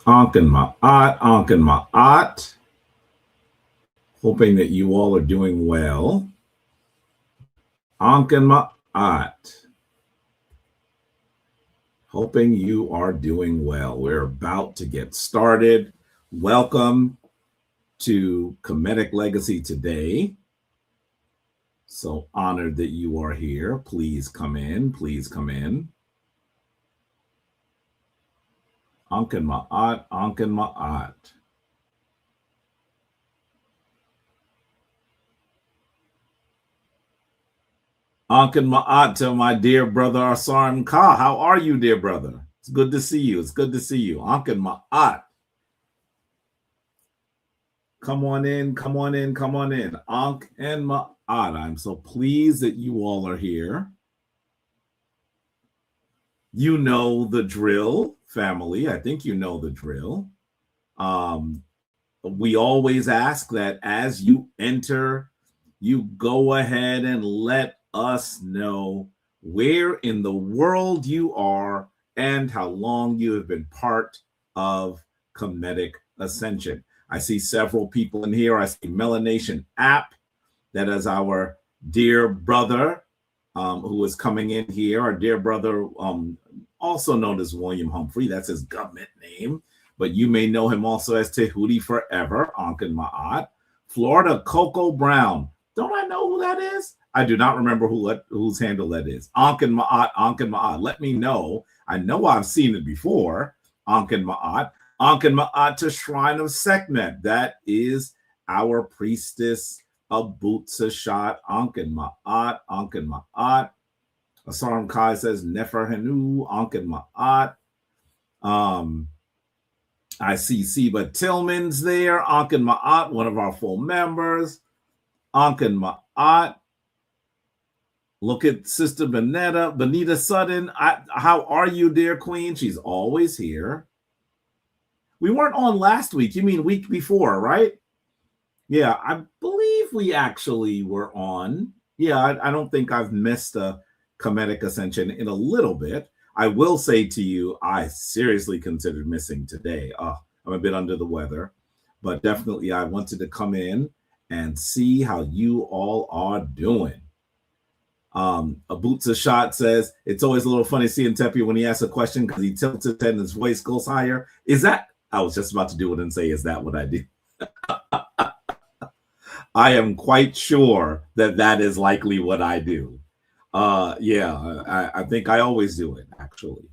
Ankin Ma'at. Hoping that you all are doing well. Ankin Ma'at. Hoping you are doing well. We're about to get started. Welcome to Kemetic Legacy today. So honored that you are here. Please come in. Please come in. Ankin Ma'at, Ankin Ma'at. Ankin Ma'at to my dear brother Asarm Ka. How are you, dear brother? It's good to see you. It's good to see you. Ankin Ma'at. Come on in, come on in, come on in. Ankh and Ma'at. I'm so pleased that you all are here. You know the drill, family. I think you know the drill. We always ask that as you enter, you go ahead and let us know where in the world you are and how long you have been part of Kemetic Ascension. I see several people in here. I see Melanation App, that is our dear brother who is coming in here. Our dear brother, also known as William Humphrey. That's his government name. But you may know him also as Tehuti Forever, Ankin Ma'at. Florida Coco Brown. Don't I know who that is? I do not remember whose handle that is. Ankin Ma'at, Ankin Ma'at. Let me know. I know I've seen it before. Ankin Ma'at. Ankin Ma'at to Shrine of Sekhmet. That is our priestess of Butsashat. Ankin Ma'at, Ankin Ma'at. Asaram Kai says Nefer Henu, Ankin Ma'at. I see Siba Tillman's there. Ankin Ma'at, one of our full members. Ankin Ma'at. Look at Sister Benita Sutton. How are you, dear Queen? She's always here. We weren't on last week. You mean week before, right? Yeah, I believe we actually were on. Yeah, I don't think I've missed a Kemetic Ascension in a little bit. I will say to you, I seriously considered missing today. I'm a bit under the weather, but definitely I wanted to come in and see how you all are doing. Abutsa Shot says, it's always a little funny seeing Tepi when he asks a question because he tilts his head and his voice goes higher. Is that, I was just about to do it and say, is that what I do? I am quite sure that that is likely what I do. Yeah, I think I always do it, actually.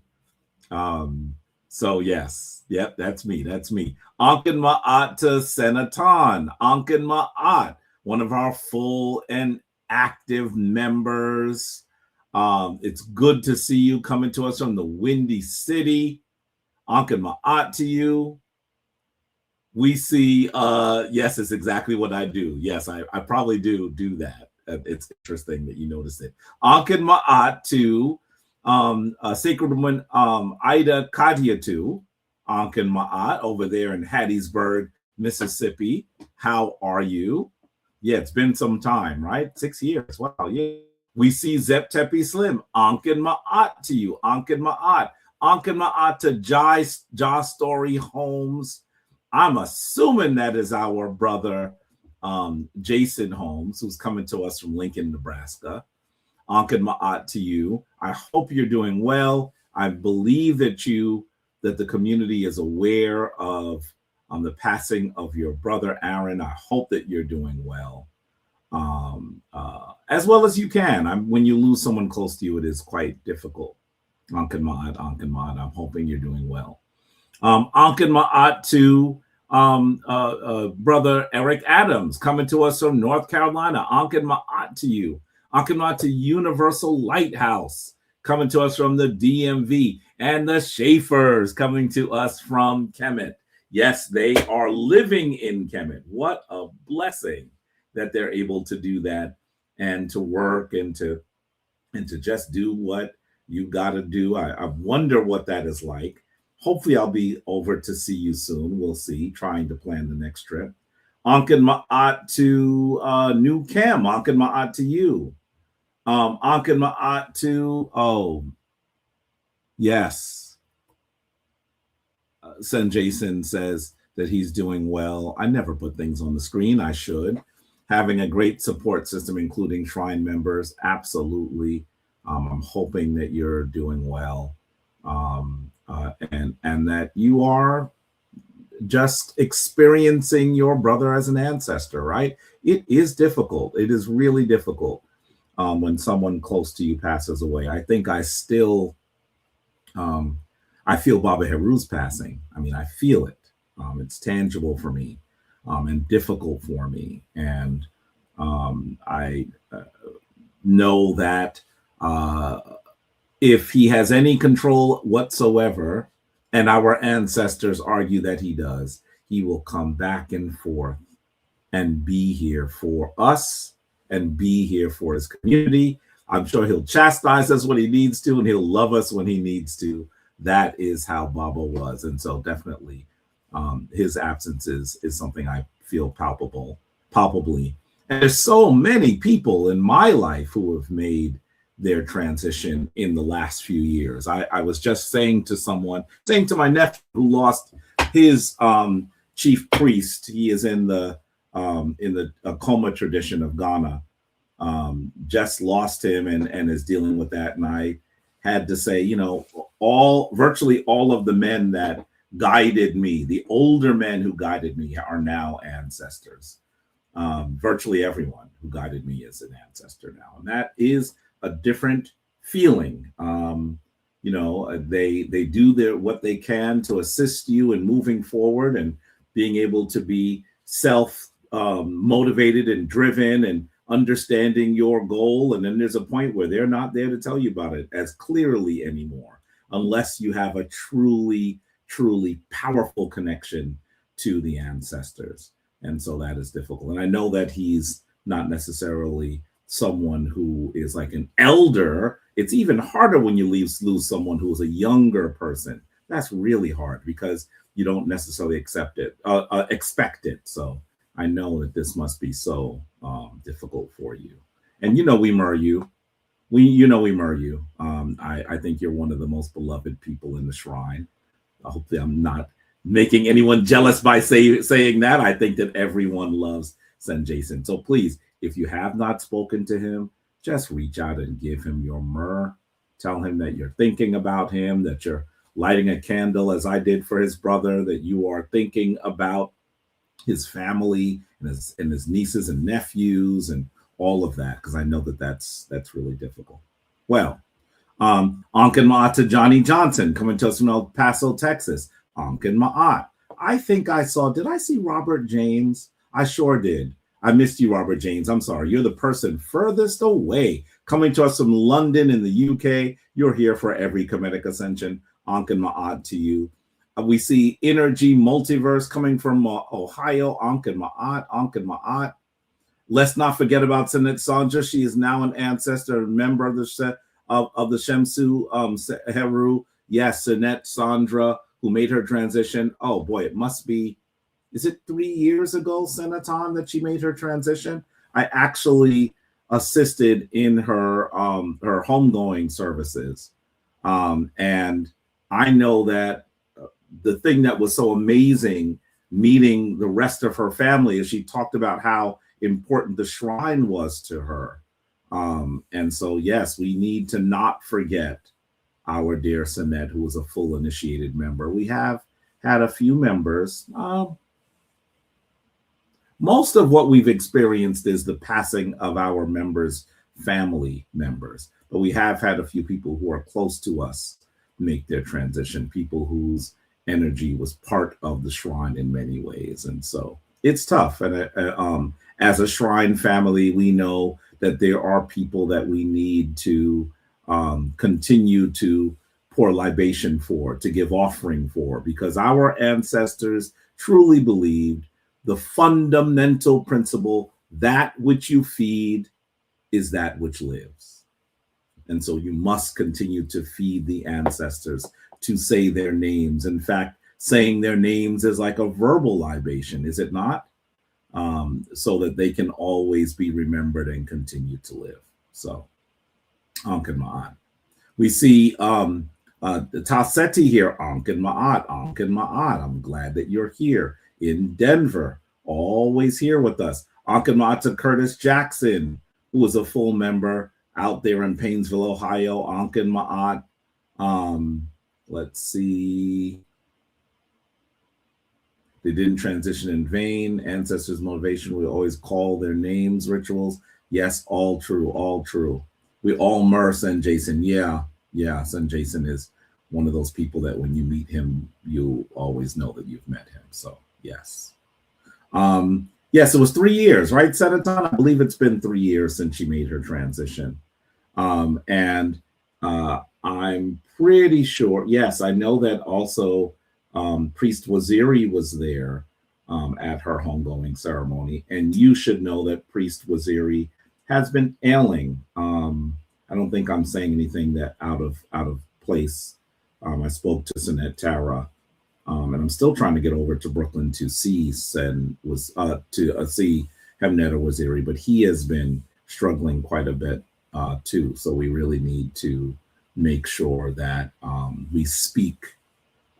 So yes, yep, that's me. That's me. Ankin Ma'at to Senatan. Ankin Ma'at, one of our full and active members. It's good to see you coming to us from the Windy City. Ankin Ma'at to you. We see, yes, it's exactly what I do. Yes, I probably do that. It's interesting that you noticed it. Ankin Ma'at to Sacred Woman Ida Kadiatu, Ankin Ma'at over there in Hattiesburg, Mississippi. How are you? Yeah, it's been some time, right? 6 years. Wow, yeah. We see Zep Tepi Slim. Ankin Ma'at to you. Ankin Ma'at. Ankin Ma'at to Jai Story Holmes. I'm assuming that is our brother, Jason Holmes, who's coming to us from Lincoln, Nebraska. Ankin Ma'at to you. I hope you're doing well. I believe that the community is aware of the passing of your brother, Aaron. I hope that you're doing well, as well as you can. When you lose someone close to you, it is quite difficult. Ankin Ma'at, Ankin Ma'at. I'm hoping you're doing well. Ankin Ma'at to brother Eric Adams, coming to us from North Carolina. Ankin Ma'at to you. Ankin Ma'at to Universal Lighthouse, coming to us from the DMV. And the Schaefers, coming to us from Kemet. Yes, they are living in Kemet. What a blessing that they're able to do that and to work and to just do what you got to do. I wonder what that is like. Hopefully, I'll be over to see you soon. We'll see, trying to plan the next trip. Ankin Ma'at to New Cam. Ankin Ma'at to you. Ankin Ma'at to, yes. Sen Jason says that he's doing well. I never put things on the screen. I should. Having a great support system, including Shrine members, absolutely. I'm hoping that you're doing well, and that you are just experiencing your brother as an ancestor. Right? It is difficult. It is really difficult when someone close to you passes away. I think I still. I feel Baba Heru's passing. I mean, I feel it. It's tangible for me and difficult for me. And I know that if he has any control whatsoever, and our ancestors argue that he does, he will come back and forth and be here for us and be here for his community. I'm sure he'll chastise us when he needs to, and he'll love us when he needs to. That is how Baba was. And so definitely his absence is something I feel palpably. And there's so many people in my life who have made their transition in the last few years. I was just saying to my nephew who lost his chief priest. He is in the Akoma tradition of Ghana. Just lost him and is dealing with that. And I had to say, virtually all of the men that guided me, the older men who guided me, are now ancestors. Virtually everyone who guided me is an ancestor now. And that is a different feeling. They do what they can to assist you in moving forward and being able to be motivated and driven and understanding your goal. And then there's a point where they're not there to tell you about it as clearly anymore, unless you have a truly, truly powerful connection to the ancestors. And so that is difficult. And I know that he's not necessarily someone who is like an elder. It's even harder when you lose someone who is a younger person. That's really hard because you don't necessarily expect it. So I know that this must be so difficult for you. And we murr you. We murr you. I think you're one of the most beloved people in the shrine. I hope that I'm not making anyone jealous by saying that. I think that everyone loves Sen Jason. So please, if you have not spoken to him, just reach out and give him your myrrh. Tell him that you're thinking about him, that you're lighting a candle as I did for his brother, that you are thinking about his family and his nieces and nephews and all of that, because I know that that's really difficult. Well, Ankin Ma'at to Johnny Johnson coming to us from El Paso, Texas. Ankin Ma'at. I think did I see Robert James? I sure did. I missed you, Robert James. I'm sorry. You're the person furthest away coming to us from London in the UK. You're here for every Kemetic Ascension. Ankin Ma'at to you. We see Energy Multiverse coming from Ohio. Ankin Ma'at. Let's not forget about Senet Sandra. She is now an ancestor, a member of the Shemsu Heru. Yes, Senet Sandra, who made her transition. Oh boy, it must be. Is it 3 years ago, Senaton, that she made her transition? I actually assisted in her homegoing services, and I know that the thing that was so amazing meeting the rest of her family is she talked about how important the shrine was to her. And so, yes, we need to not forget our dear Senet, who was a full initiated member. We have had a few members. Most of what we've experienced is the passing of our members, family members, but we have had a few people who are close to us make their transition, people whose energy was part of the shrine in many ways. And so it's tough. And as a shrine family, we know that there are people that we need to continue to pour libation for, to give offering for, because our ancestors truly believed the fundamental principle, that which you feed is that which lives. And so you must continue to feed the ancestors, to say their names. In fact, saying their names is like a verbal libation, is it not? So that they can always be remembered and continue to live. So, Ankin Ma'at. We see Taseti here, Ankin Ma'at, Ankin Ma'at. I'm glad that you're here in Denver, always here with us. Ankin Ma'at to Curtis Jackson, who is a full member out there in Painesville, Ohio. Ankin Ma'at. Let's see. They didn't transition in vain. Ancestors' motivation, we always call their names, rituals. Yes, all true, all true. We all merge and Jason. Yeah, Son Jason is one of those people that when you meet him, you always know that you've met him. So yes. Yes, it was 3 years, right, Senaton? I believe it's been 3 years since she made her transition. And I'm pretty sure, yes, I know that also Priest Waziri was there at her homegoing ceremony. And you should know that Priest Waziri has been ailing. I don't think I'm saying anything that out of place. I spoke to Sinette Tara, and I'm still trying to get over to Brooklyn to see see Hemnetta Waziri, but he has been struggling quite a bit too. So we really need to make sure that we speak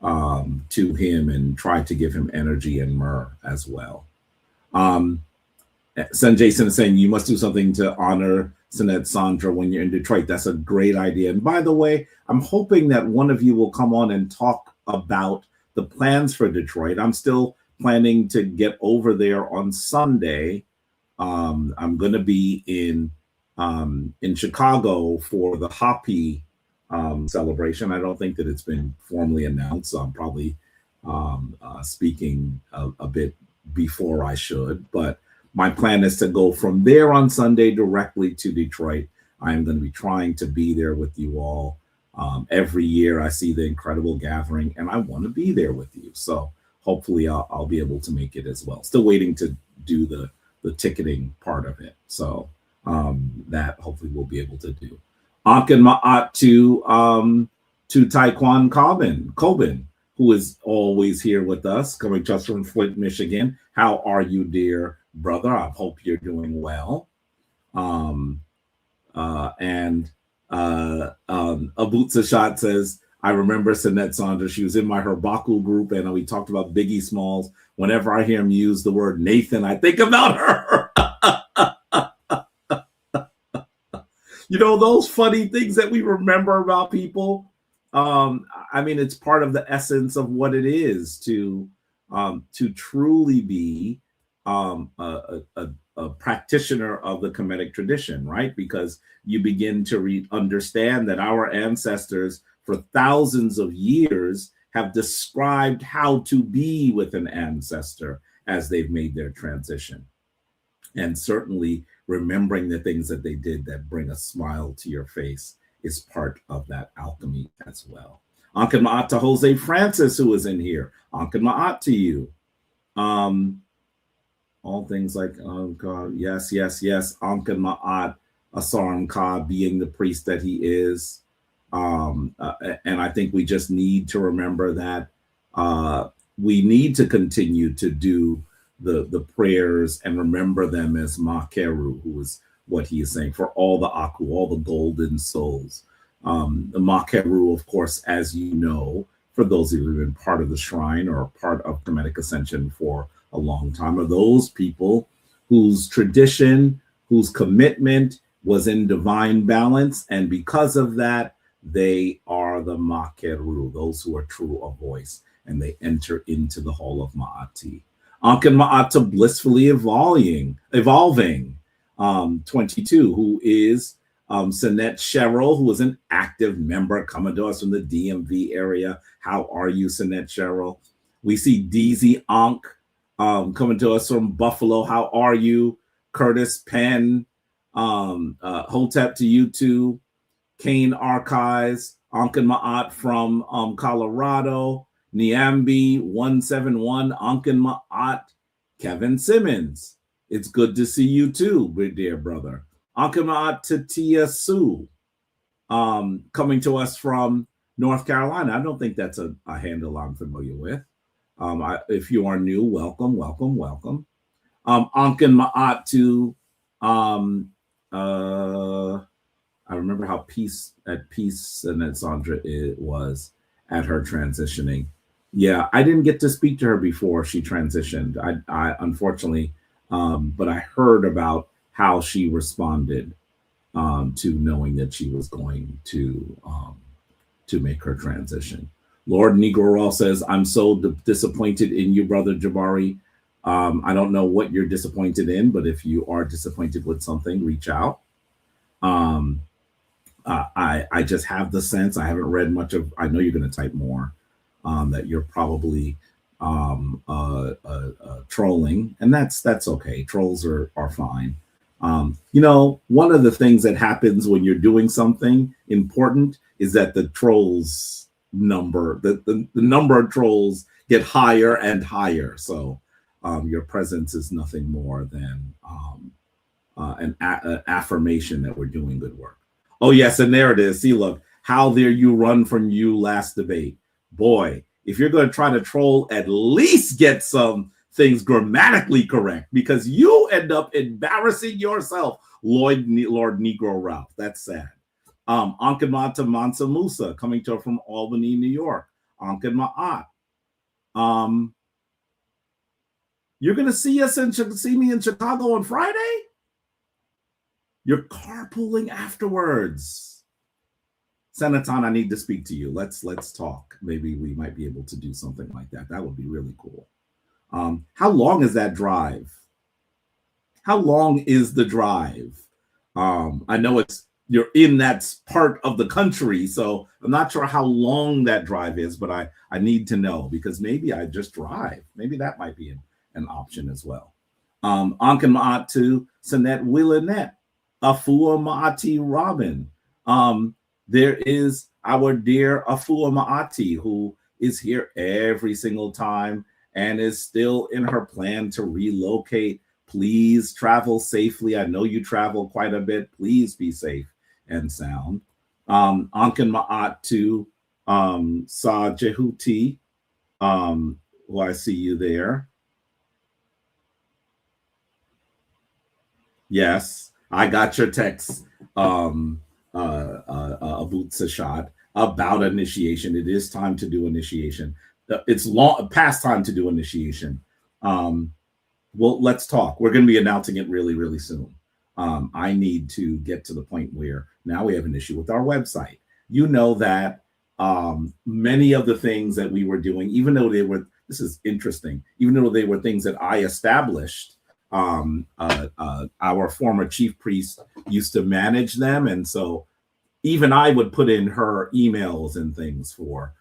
to him and try to give him energy and myrrh as well. Son Jason is saying you must do something to honor Sinette Sandra when you're in Detroit. That's a great idea. And by the way, I'm hoping that one of you will come on and talk about the plans for Detroit. I'm still planning to get over there on Sunday. I'm going to be in Chicago for the Hoppy celebration. I don't think that it's been formally announced, so I'm probably speaking a bit before I should. But my plan is to go from there on Sunday directly to Detroit. I am going to be trying to be there with you all. Every year I see the incredible gathering, and I want to be there with you. So hopefully I'll be able to make it as well. Still waiting to do the ticketing part of it. So that hopefully we'll be able to do. Ankin Ma'at to Taekwon Coben, who is always here with us, coming just from Flint, Michigan. How are you, dear brother? I hope you're doing well. Abutsa Shot says, I remember Sinette Saunders. She was in my Herbaku group, and we talked about Biggie Smalls. Whenever I hear him use the word Nathan, I think about her. You know, those funny things that we remember about people. I mean, it's part of the essence of what it is to truly be a practitioner of the Kemetic tradition, right? Because you begin to understand that our ancestors for thousands of years have described how to be with an ancestor as they've made their transition. And certainly remembering the things that they did that bring a smile to your face is part of that alchemy as well. Ankin Ma'at to Jose Francis, who is in here. Ankin Ma'at to you. All things like, oh God, yes. Ankin Ma'at, Asaram Ka being the priest that he is. And I think we just need to remember that we need to continue to do the prayers and remember them as Makeru, who is what he is saying, for all the Aku, all the golden souls. The Makeru, of course, as you know, for those who have been part of the shrine or part of Kemetic Ascension for a long time, are those people whose tradition, whose commitment was in divine balance. And because of that, they are the Makeru, those who are true of voice, and they enter into the hall of Ma'ati. Ankin Ma'at to blissfully evolving 22, who is Sinette Cheryl, who is an active member coming to us from the DMV area. How are you, Sinette Cheryl? We see DZ Ankh coming to us from Buffalo. How are you? Curtis Penn, Hotep to you too. Kane Archives, Ankin Ma'at from Colorado. Niambi 171, Ankin Ma'at, Kevin Simmons. It's good to see you too, dear brother. Ankin Ma'at to Tia Sue, coming to us from North Carolina. I don't think that's a handle I'm familiar with. If you are new, welcome. Ankin Ma'at to I remember how at peace and Sandra it was at her transitioning. Yeah, I didn't get to speak to her before she transitioned. I unfortunately, but I heard about how she responded to knowing that she was going to make her transition. Lord Negro Raw says, "I'm so disappointed in you, brother Jabari. I don't know what you're disappointed in, but if you are disappointed with something, reach out." Um, I just have the sense, I haven't read much of, I know you're going to type more, that you're probably trolling, and that's okay. Trolls are fine. One of the things that happens when you're doing something important is that the trolls number, the number of trolls get higher and higher. So your presence is nothing more than an affirmation that we're doing good work. Oh, yes, and there it is. See, look, how dare you run from you last debate. Boy, if you're going to try to troll, at least get some things grammatically correct, because you end up embarrassing yourself, Lord Negro Ralph. That's sad. Ankanmata Mansa Musa, coming to her from Albany, New York. Ankan Ma'at. You're going to see me in Chicago on Friday? You're carpooling afterwards. Senaton, I need to speak to you. Let's talk. Maybe we might be able to do something like that. That would be really cool. How long is that drive? How long is the drive? I know you're in that part of the country, so I'm not sure how long that drive is, but I need to know, because maybe I just drive. Maybe that might be an option as well. Ankan Ma'atu, Sanet Willinette, Afua Ma'ati Robin. There is our dear Afua Ma'ati, who is here every single time and is still in her plan to relocate. Please travel safely. I know you travel quite a bit. Please be safe and sound. Ankan Ma'at to Sa Jehuti, who I see you there. Yes, I got your text, Abut Sashad, about initiation. It is time to do initiation. It's past time to do initiation. Well, let's talk. We're going to be announcing it really, really soon. I need to get to the point where now we have an issue with our website. You know that many of the things that we were doing, even though they were, this is interesting, even though they were things that I established, our former chief priest used to manage them. And so even I would put in her emails and things for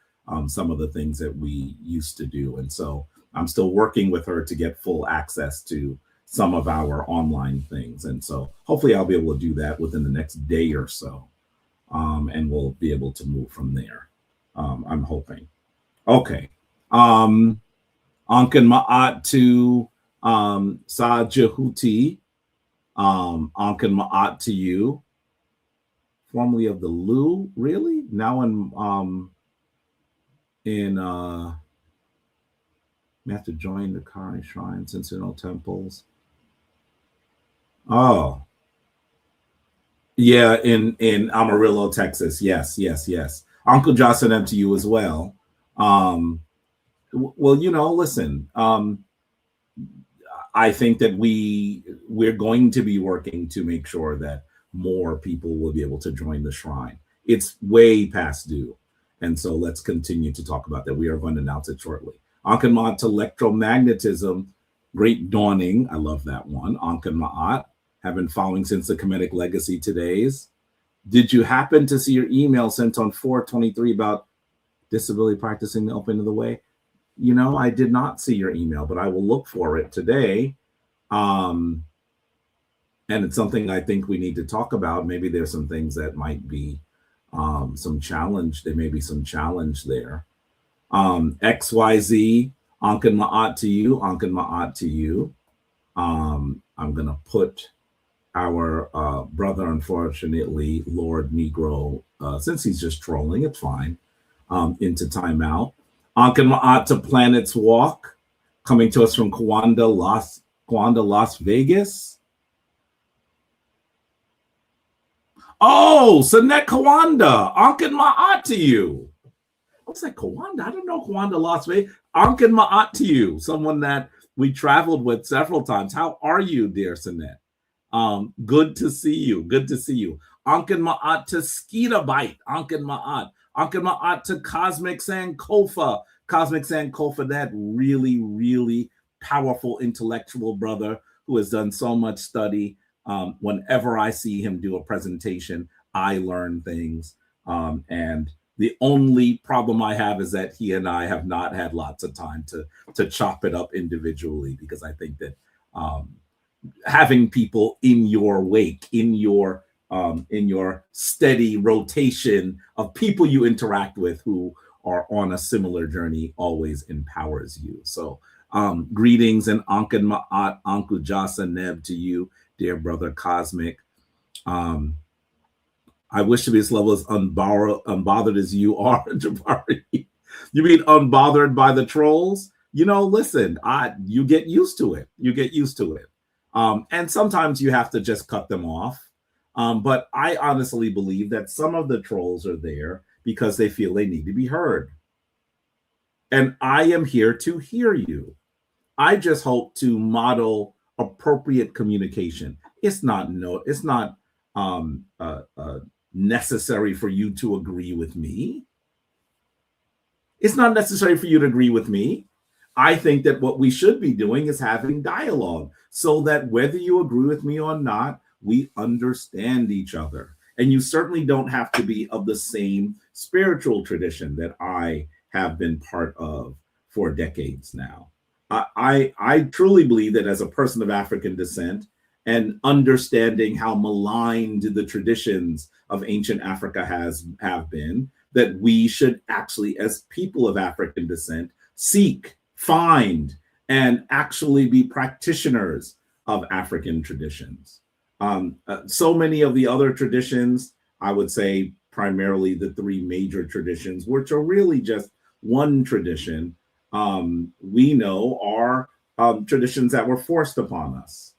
some of the things that we used to do. And so I'm still working with her to get full access to some of our online things. And so hopefully I'll be able to do that within the next day or so. And we'll be able to move from there. I'm hoping. Okay. Ankan Ma'at to Sa Jehuti. Ankan Ma'at to you. Formerly of the Lu, really? Now we have to join the Kari Shrine, Sentinel Temples. Oh. Yeah, in Amarillo, Texas. Yes. Uncle Josh sent them to you as well. Well, listen, I think that we're going to be working to make sure that more people will be able to join the shrine. It's way past due. And so let's continue to talk about that. We are going to announce it shortly. Ankan Ma'at to Electromagnetism, Great Dawning. I love that one. Ankan Ma'at, have been following since the Kemetic Legacy Todays. Did you happen to see your email sent on 4/23 about disability practicing the opening of the way? I did not see your email, but I will look for it today. And it's something I think we need to talk about. Maybe there's some things that might be some challenge. There may be some challenge there. XYZ, Ankan Ma'at to you. Ankan Ma'at to you. I'm going to put our brother, unfortunately, Lord Negro, since he's just trolling, it's fine, into timeout. Ankan Ma'at to Planets Walk, coming to us from Kawanda, Las Vegas. Oh, Sanet Kawanda, Ankin Ma'at to you. I was like, Kawanda? I don't know Kawanda Las Vegas. Ankin Ma'at to you, someone that we traveled with several times. How are you, dear Sanet? Good to see you. Good to see you. Ankin Ma'at to Skeeta Bite. Ankin Ma'at. Ankin Ma'at to Cosmic Sankofa. Cosmic Sankofa, that really, really powerful intellectual brother who has done so much study. Whenever I see him do a presentation, I learn things. And the only problem I have is that he and I have not had lots of time to chop it up individually, because I think that having people in your wake, in your steady rotation of people you interact with who are on a similar journey always empowers you. So greetings and Ankin Ma'at, Anku Jasa Neb to you, dear brother Cosmic. I wish to be as level as unbothered as you are, Jabari. You mean unbothered by the trolls? You know, listen, you get used to it. You get used to it. And sometimes you have to just cut them off. But I honestly believe that some of the trolls are there because they feel they need to be heard. And I am here to hear you. I just hope to model appropriate communication. It's not necessary for you to agree with me. It's not necessary for you to agree with me. I think that what we should be doing is having dialogue so that whether you agree with me or not, we understand each other. And you certainly don't have to be of the same spiritual tradition that I have been part of for decades now. I truly believe that as a person of African descent, and understanding how maligned the traditions of ancient Africa have been, that we should actually, as people of African descent, seek, find, and actually be practitioners of African traditions. So many of the other traditions, I would say primarily the three major traditions, which are really just one tradition, we know are traditions that were forced upon us.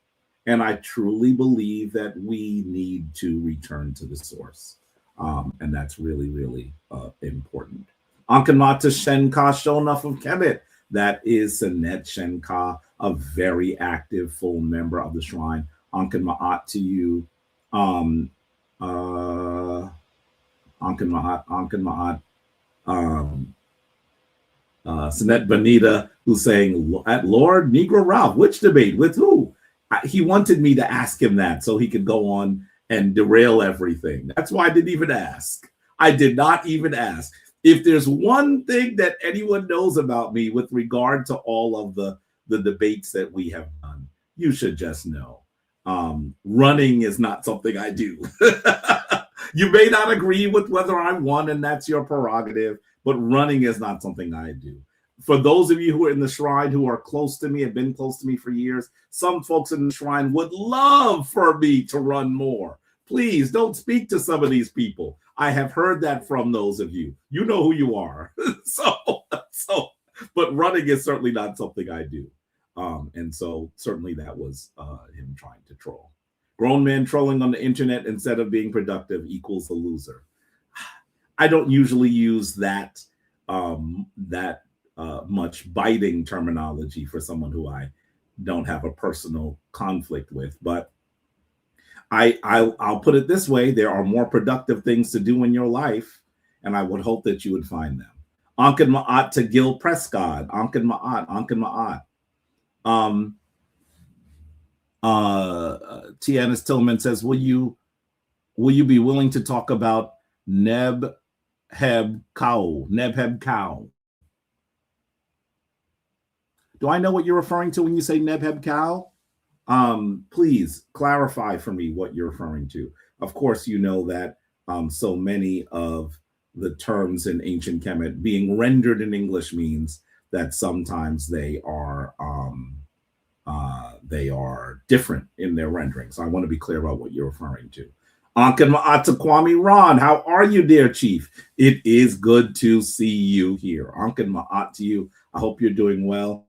And I truly believe that we need to return to the source. And that's really, really important. Ankanmata Shenka Shonaf of Kemet. That is Sanet Shenka, a very active, full member of the shrine. Ankanma'at to you. Ankanma'at. Sanet Bonita, who's saying, at Lord Negro Ralph, which debate? With who? He wanted me to ask him that so he could go on and derail everything. That's why I didn't even ask. I did not even ask. If there's one thing that anyone knows about me with regard to all of the debates that we have done, you should just know. Running is not something I do. You may not agree with whether I won, and that's your prerogative, but running is not something I do. For those of you who are in the shrine, who are close to me, have been close to me for years, some folks in the shrine would love for me to run more. Please don't speak to some of these people. I have heard that from those of you. You know who you are. But running is certainly not something I do. And so certainly that was him trying to troll. Grown men trolling on the internet instead of being productive equals a loser. I don't usually use that much biting terminology for someone who I don't have a personal conflict with, but I'll put it this way: there are more productive things to do in your life, and I would hope that you would find them. Ankin Ma'at to Gil Prescott. Ankin Ma'at. Ankin Ma'at. Tiana Tillman says, will you be willing to talk about Neb Heb Cow? Do I know what you're referring to when you say Neb Heb Cow? Please clarify for me what you're referring to. Of course, you know that so many of the terms in ancient Kemet being rendered in English means that sometimes they are different in their rendering. So I want to be clear about what you're referring to. Ankin Ma'ata Kwame Ron, how are you, dear Chief? It is good to see you here. Ankin Ma'at to you. I hope you're doing well.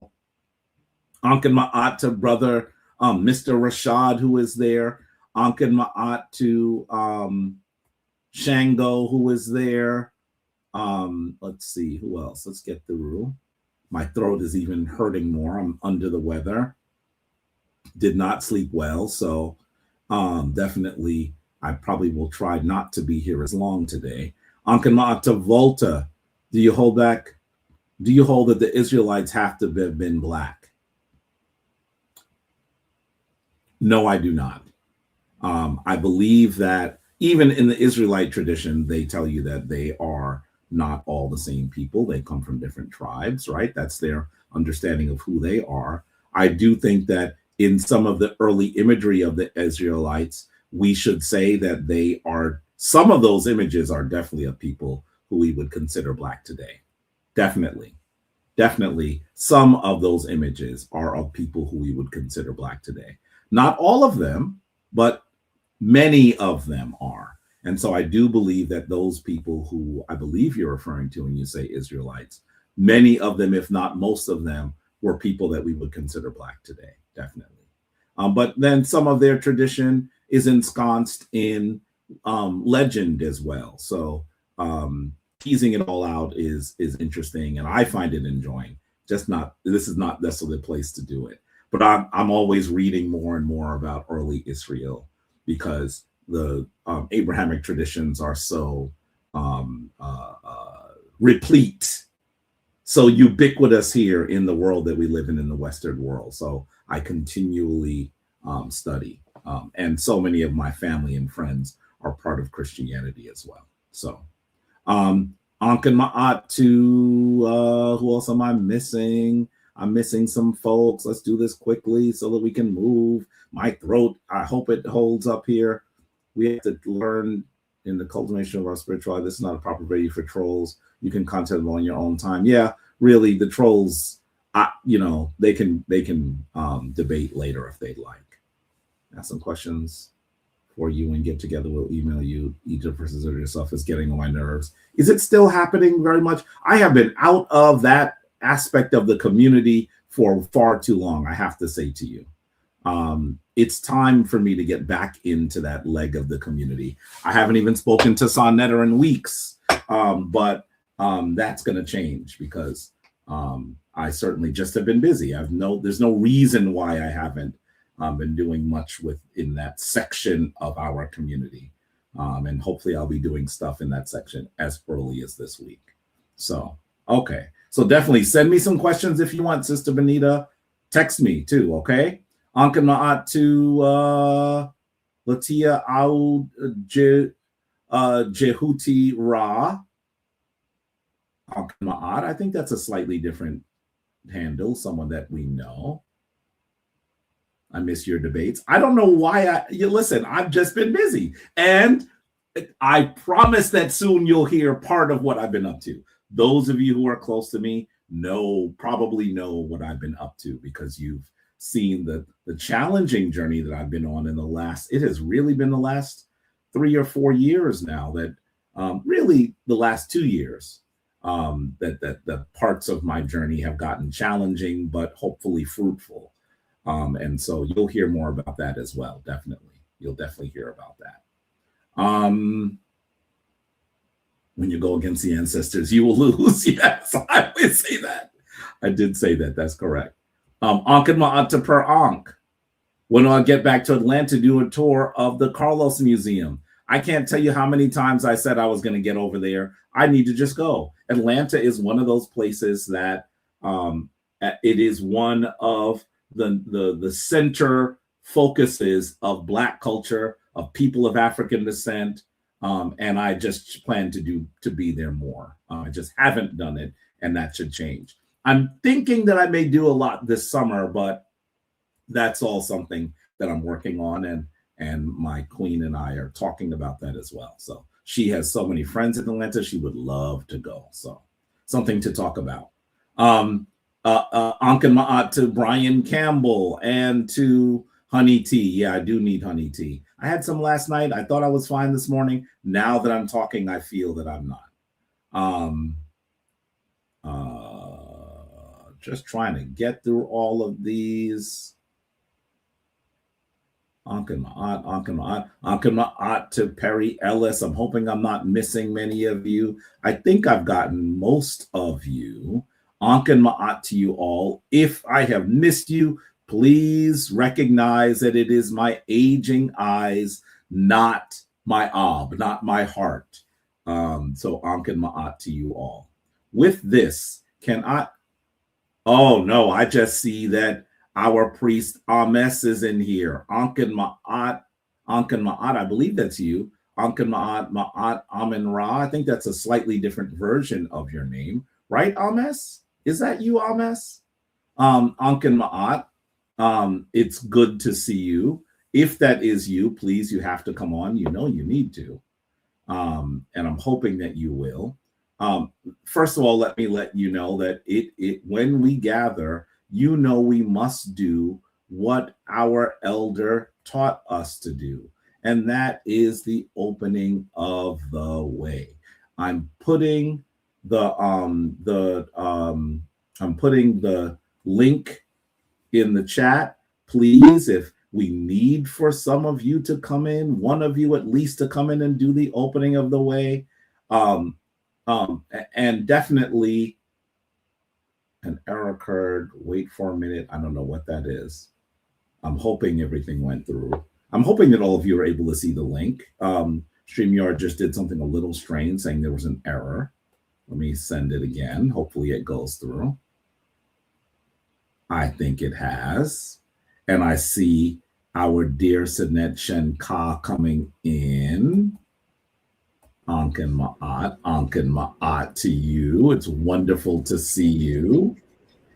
Ankin Ma'at to brother Mr. Rashad, who is there. Ankin Ma'at to Shango, who is there. Let's see, who else? Let's get through. My throat is even hurting more. I'm under the weather. Did not sleep well, so definitely I probably will try not to be here as long today. Ankanma'ata Volta, do you hold back? Do you hold that the Israelites have to have been black? No, I do not. I believe that even in the Israelite tradition, they tell you that they are not all the same people. They come from different tribes, right? That's their understanding of who they are. I do think that in some of the early imagery of the Israelites, we should say that they are, some of those images are definitely of people who we would consider black today. Definitely. Definitely some of those images are of people who we would consider black today. Not all of them, but many of them are. And so I do believe that those people who I believe you're referring to when you say Israelites, many of them, if not most of them, were people that we would consider black today, definitely. But then some of their tradition is ensconced in legend as well. So teasing it all out is interesting, and I find it enjoying. Just not, this is not necessarily the place to do it. But I'm always reading more and more about early Israel because the Abrahamic traditions are so replete, so ubiquitous here in the world that we live in the Western world. So I continually study, and so many of my family and friends are part of Christianity as well. So Ankan Ma'at to who else am I missing? I'm missing some folks. Let's do this quickly so that we can move. My throat, I hope it holds up here. We have to learn in the cultivation of our spirituality. This is not a proper venue for trolls. You can contact them on your own time. Yeah, really, the trolls, they can debate later if they'd like. Ask some questions for you and get together. We'll email you. Egypt versus yourself is getting on my nerves. Is it still happening very much? I have been out of that aspect of the community for far too long, I have to say to you. It's time for me to get back into that leg of the community. I haven't even spoken to Sonetta in weeks, but that's going to change because I certainly just have been busy. There's no reason why I haven't been doing much within that section of our community. And hopefully I'll be doing stuff in that section as early as this week. So, okay. So definitely send me some questions if you want, Sister Benita. Text me too, okay? Ankan Ma'at to Latia Aud Jehuti Ra. Ankan Ma'at, I think that's a slightly different handle, someone that we know. I miss your debates. I don't know why listen, I've just been busy. And I promise that soon you'll hear part of what I've been up to. Those of you who are close to me probably know what I've been up to because you've seen the challenging journey that I've been on it has really been the last 3 or 4 years now that really the last 2 years that the parts of my journey have gotten challenging, but hopefully fruitful. And so you'll hear more about that as well. Definitely. You'll definitely hear about that. When you go against the ancestors, you will lose. Yes, I always say that. I did say that. That's correct. Ankan Ma'ata per Ankh. When I get back to Atlanta, do a tour of the Carlos Museum. I can't tell you how many times I said I was going to get over there. I need to just go. Atlanta is one of those places that it is one of the center focuses of Black culture, of people of African descent. And I just plan to be there more. I just haven't done it, and that should change. I'm thinking that I may do a lot this summer, but that's all something that I'm working on, and my queen and I are talking about that as well. So she has so many friends in Atlanta, she would love to go. So something to talk about. Ankan Ma'at to Brian Campbell and to honey tea. Yeah, I do need honey tea. I had some last night. I thought I was fine this morning. Now that I'm talking, I feel that I'm not. Just trying to get through all of these. Ankin Ma'at to Perry Ellis. I'm hoping I'm not missing many of you. I think I've gotten most of you. Ankin Ma'at to you all. If I have missed you, please recognize that it is my aging eyes, not my not my heart. So Ankin Ma'at to you all. With this, can I? Oh no, I just see that our priest Ames is in here. Ankin Ma'at, I believe that's you. Ankin Ma'at Amen Ra. I think that's a slightly different version of your name, right, Ames? Is that you, Ames? Ankin Ma'at, it's good to see you. If that is you, please, you have to come on. You know you need to. And I'm hoping that you will. First of all, let me let you know that when we gather, you know we must do what our elder taught us to do, and that is the opening of the way. I'm putting the link in the chat. Please, if we need for some of you to come in, one of you at least to come in and do the opening of the way. And definitely an error occurred. Wait for a minute. I don't know what that is. I'm hoping everything went through. I'm hoping that all of you are able to see the link. StreamYard just did something a little strange, saying there was an error. Let me send it again. Hopefully it goes through. I think it has. And I see our dear Sinet Shen-Ka coming in. Ankin Ma'at to you. It's wonderful to see you.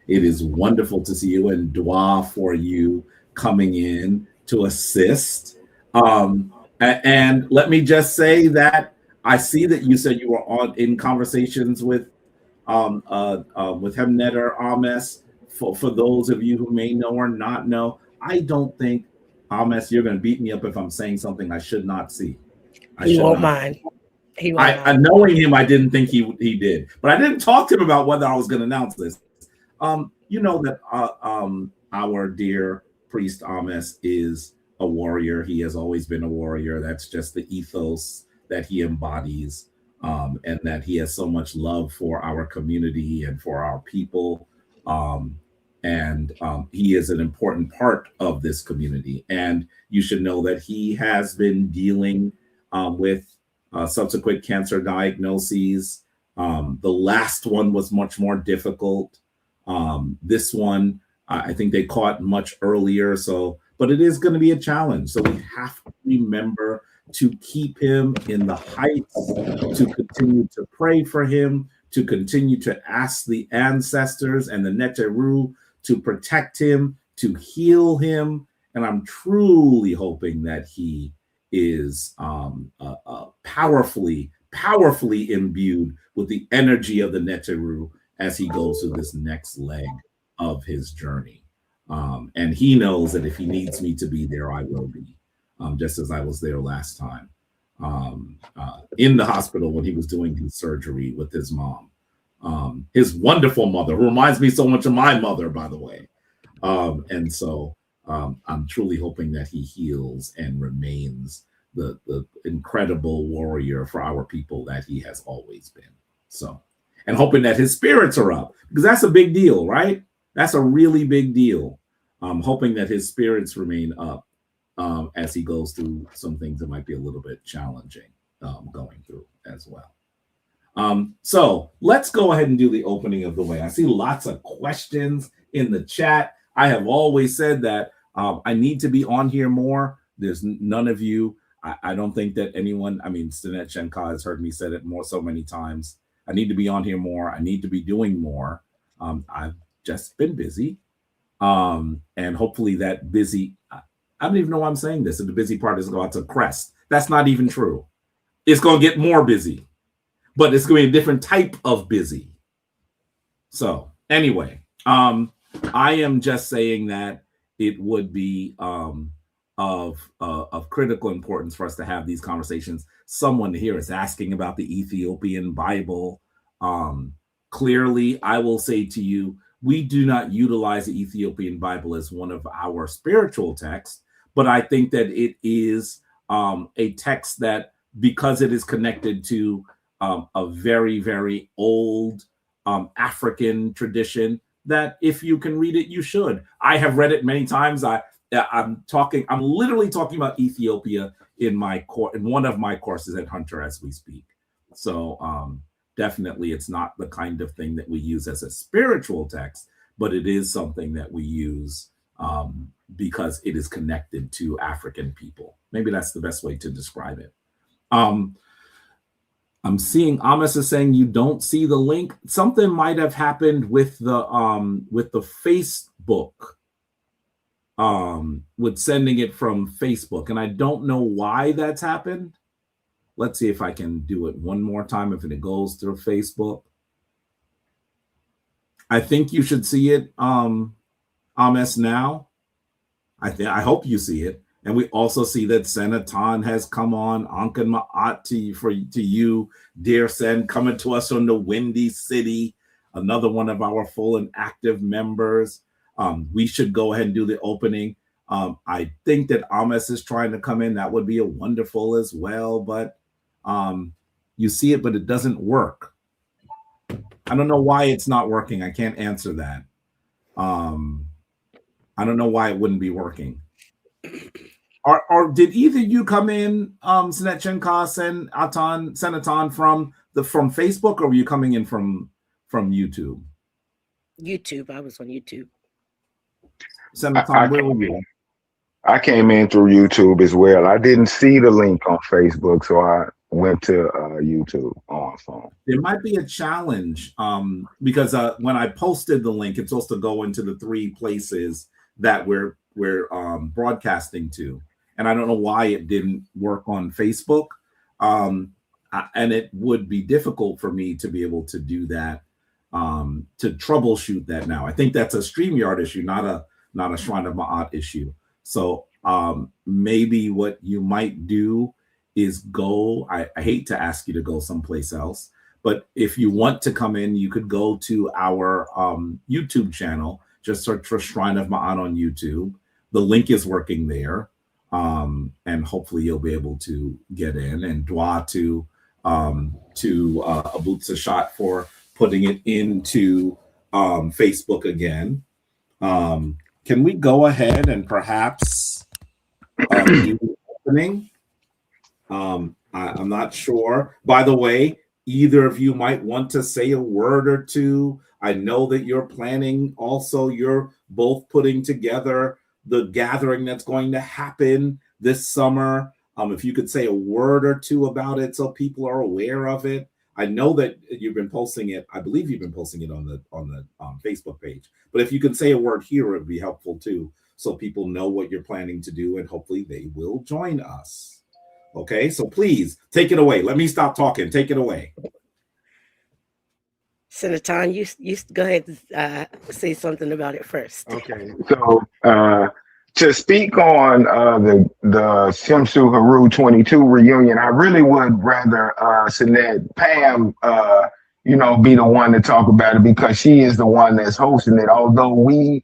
It is wonderful to see you, and dua for you coming in to assist. And let me just say that I see that you said you were in conversations with Hemnetter Ames. For those of you who may know or not know, I don't think, Ames, you're going to beat me up if I'm saying something I should not see. He won't mind. Knowing him, I didn't think he did, but I didn't talk to him about whether I was going to announce this. You know that our dear priest Ames is a warrior. He has always been a warrior. That's just the ethos that he embodies, and that he has so much love for our community and for our people. And he is an important part of this community. And you should know that he has been dealing with subsequent cancer diagnoses. The last one was much more difficult. This one, I think they caught much earlier. But it is going to be a challenge. So we have to remember to keep him in the heights, to continue to pray for him, to continue to ask the ancestors and the Neteru to protect him, to heal him. And I'm truly hoping that he is powerfully imbued with the energy of the Neteru as he goes through this next leg of his journey. And he knows that if he needs me to be there, I will be, just as I was there last time in the hospital when he was doing his surgery with his mom, his wonderful mother, who reminds me so much of my mother, by the way. And so I'm truly hoping that he heals and remains the incredible warrior for our people that he has always been. So, and hoping that his spirits are up, because that's a big deal, right? That's a really big deal. Hoping that his spirits remain up as he goes through some things that might be a little bit challenging going through as well. So let's go ahead and do the opening of the way. I see lots of questions in the chat. I have always said that I need to be on here more. There's none of you. I don't think that anyone, I mean, Sinet Shen-Ka has heard me say it so many times. I need to be on here more. I need to be doing more. I've just been busy. And hopefully that busy, I don't even know why I'm saying this. And the busy part is going to crest. That's not even true. It's going to get more busy, but it's going to be a different type of busy. So anyway, I am just saying that it would be of critical importance for us to have these conversations. Someone here is asking about the Ethiopian Bible. Clearly, I will say to you, we do not utilize the Ethiopian Bible as one of our spiritual texts, but I think that it is a text that, because it is connected to a very, very old African tradition, that if you can read it, you should. I have read it many times. I'm literally talking about Ethiopia in one of my courses at Hunter as we speak. So definitely it's not the kind of thing that we use as a spiritual text, but it is something that we use because it is connected to African people. Maybe that's the best way to describe it. I'm seeing Amos is saying you don't see the link. Something might have happened with the Facebook, with sending it from Facebook, and I don't know why that's happened. Let's see if I can do it one more time if it goes through Facebook. I think you should see it, Amos, now. I hope you see it. And we also see that Senatan has come on. Ankan Ma'at to you, dear Sen, coming to us from the Windy City, another one of our full and active members. We should go ahead and do the opening. I think that Amos is trying to come in. That would be a wonderful as well. But you see it, but it doesn't work. I don't know why it's not working. I can't answer that. I don't know why it wouldn't be working. Or did either you come in, Senetchenkas and Senatan from Facebook, or were you coming in from YouTube? YouTube. I was on YouTube. Senatan, where were you? I came in through YouTube as well. I didn't see the link on Facebook, so I went to YouTube on my phone. There might be a challenge because when I posted the link, it's supposed to go into the 3 places that we're broadcasting to. And I don't know why it didn't work on Facebook. And it would be difficult for me to be able to do that, to troubleshoot that now. I think that's a StreamYard issue, not a Shrine of Ma'at issue. So maybe what you might do is go, I hate to ask you to go someplace else, but if you want to come in, you could go to our YouTube channel, just search for Shrine of Ma'at on YouTube. The link is working there. And hopefully you'll be able to get in, and dua to Abutsa Shot for putting it into Facebook again. Can we go ahead and perhaps do the opening? I'm not sure. By the way, either of you might want to say a word or two. I know that you're planning also, you're both putting together the gathering that's going to happen this summer. If you could say a word or two about it so people are aware of it. I know that you've been posting it. I believe you've been posting it on the Facebook page. But if you can say a word here, it would be helpful too, so people know what you're planning to do, and hopefully they will join us. Okay, so please take it away. Let me stop talking. Take it away. Senatan, you go ahead and say something about it first. Okay, so to speak on the Shimsu Haru 22 reunion, I really would rather Sinet Pam, be the one to talk about it, because she is the one that's hosting it. Although we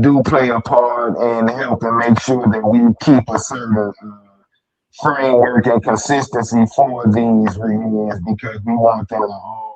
do play a part in helping make sure that we keep a certain framework and consistency for these reunions, because we want them to all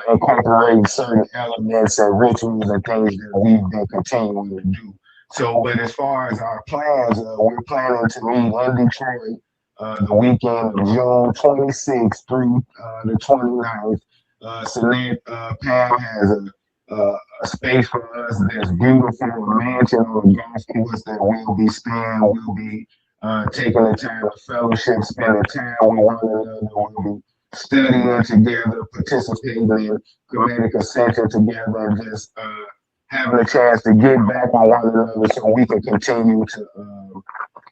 incorporate certain elements and rituals and things that we've been continuing to do. So, but as far as our plans, we're planning to meet in Detroit the weekend of June 26th through the 29th. Sinet Pam has a space for us that's beautiful, a mansion on a golf course that we'll be staying. We'll be taking the time to fellowship, spending time with one another. We'll be studying together, participating in Kemetic Ascension together, and just having a chance to get back on one another so we can continue to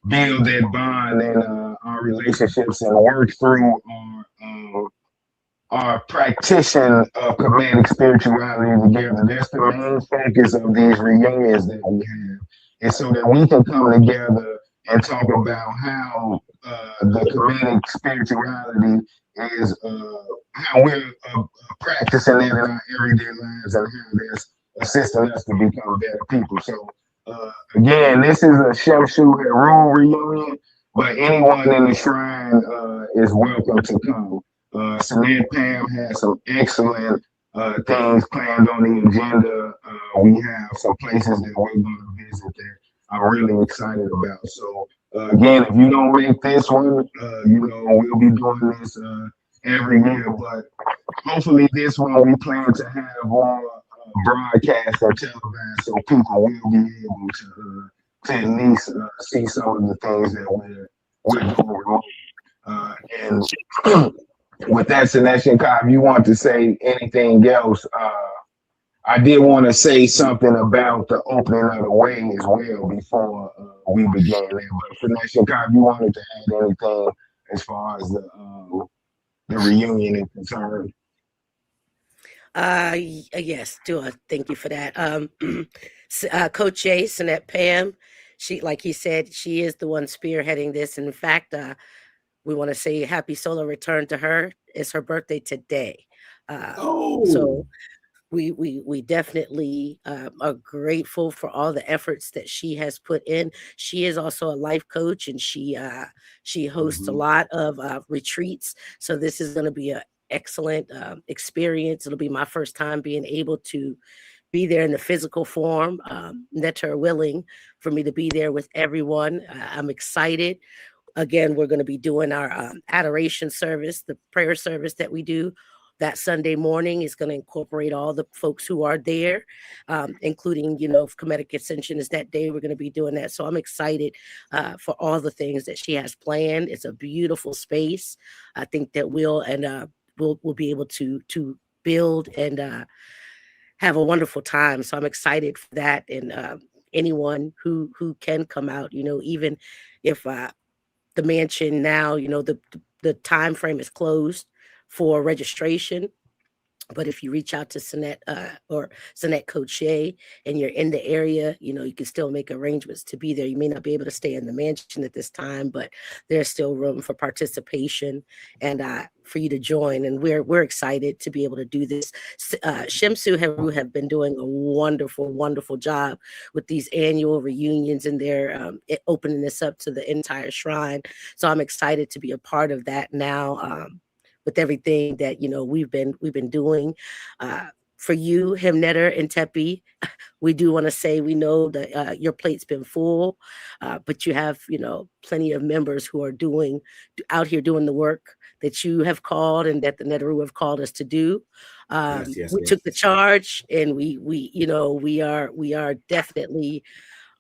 build that bond and our relationships and work through our practicing of Kemetic spirituality together. That's the main focus of these reunions that we have. And so that we can come together and talk about how the Kemetic spirituality is, how we're practicing it in our everyday lives, and how that's assisting us to become better people. So Again, this is a Shemshu Heru reunion, but anyone in the shrine is welcome to come. Sinead Pam has some excellent things planned on the agenda. We have some places that we're going to visit that I'm really excited about. So, again, if you don't make this one, we'll be doing this every year, but hopefully this one we plan to have on broadcast or televised so people will be able to at least see some of the things that we're doing remote. And with that, Sinead, if you want to say anything else, I did want to say something about the opening of the way as well before we began there. But Sinead, if you wanted to add anything as far as the reunion is concerned. Yes, thank you for that. Coach Jay, Sinead Pam, she, like he said, she is the one spearheading this. And in fact, we want to say happy solar return to her. It's her birthday today. So we definitely are grateful for all the efforts that she has put in. She is also a life coach, and she hosts a lot of retreats. So this is going to be an excellent experience. It'll be my first time being able to be there in the physical form. Netter willing for me to be there with everyone. I'm excited. Again, we're going to be doing our adoration service, the prayer service that we do that Sunday morning. Is going to incorporate all the folks who are there, including, if Kemetic Ascension is that day, we're going to be doing that. So I'm excited for all the things that she has planned. It's a beautiful space. I think that we'll be able to build and have a wonderful time. So I'm excited for that. And anyone who can come out, even if the mansion now, the time frame is closed for registration. But if you reach out to Sinead or Sinead Coach and you're in the area, you can still make arrangements to be there. You may not be able to stay in the mansion at this time, but there's still room for participation and for you to join. And we're excited to be able to do this. Shemsu Heru have been doing a wonderful, wonderful job with these annual reunions, and they're opening this up to the entire shrine. So I'm excited to be a part of that now. With everything that we've been doing for you, Hemnetter and Tepi, we do want to say we know that your plate's been full, but you have plenty of members who are out here doing the work that you have called and that the Neteru have called us to do. We took the charge, and we are definitely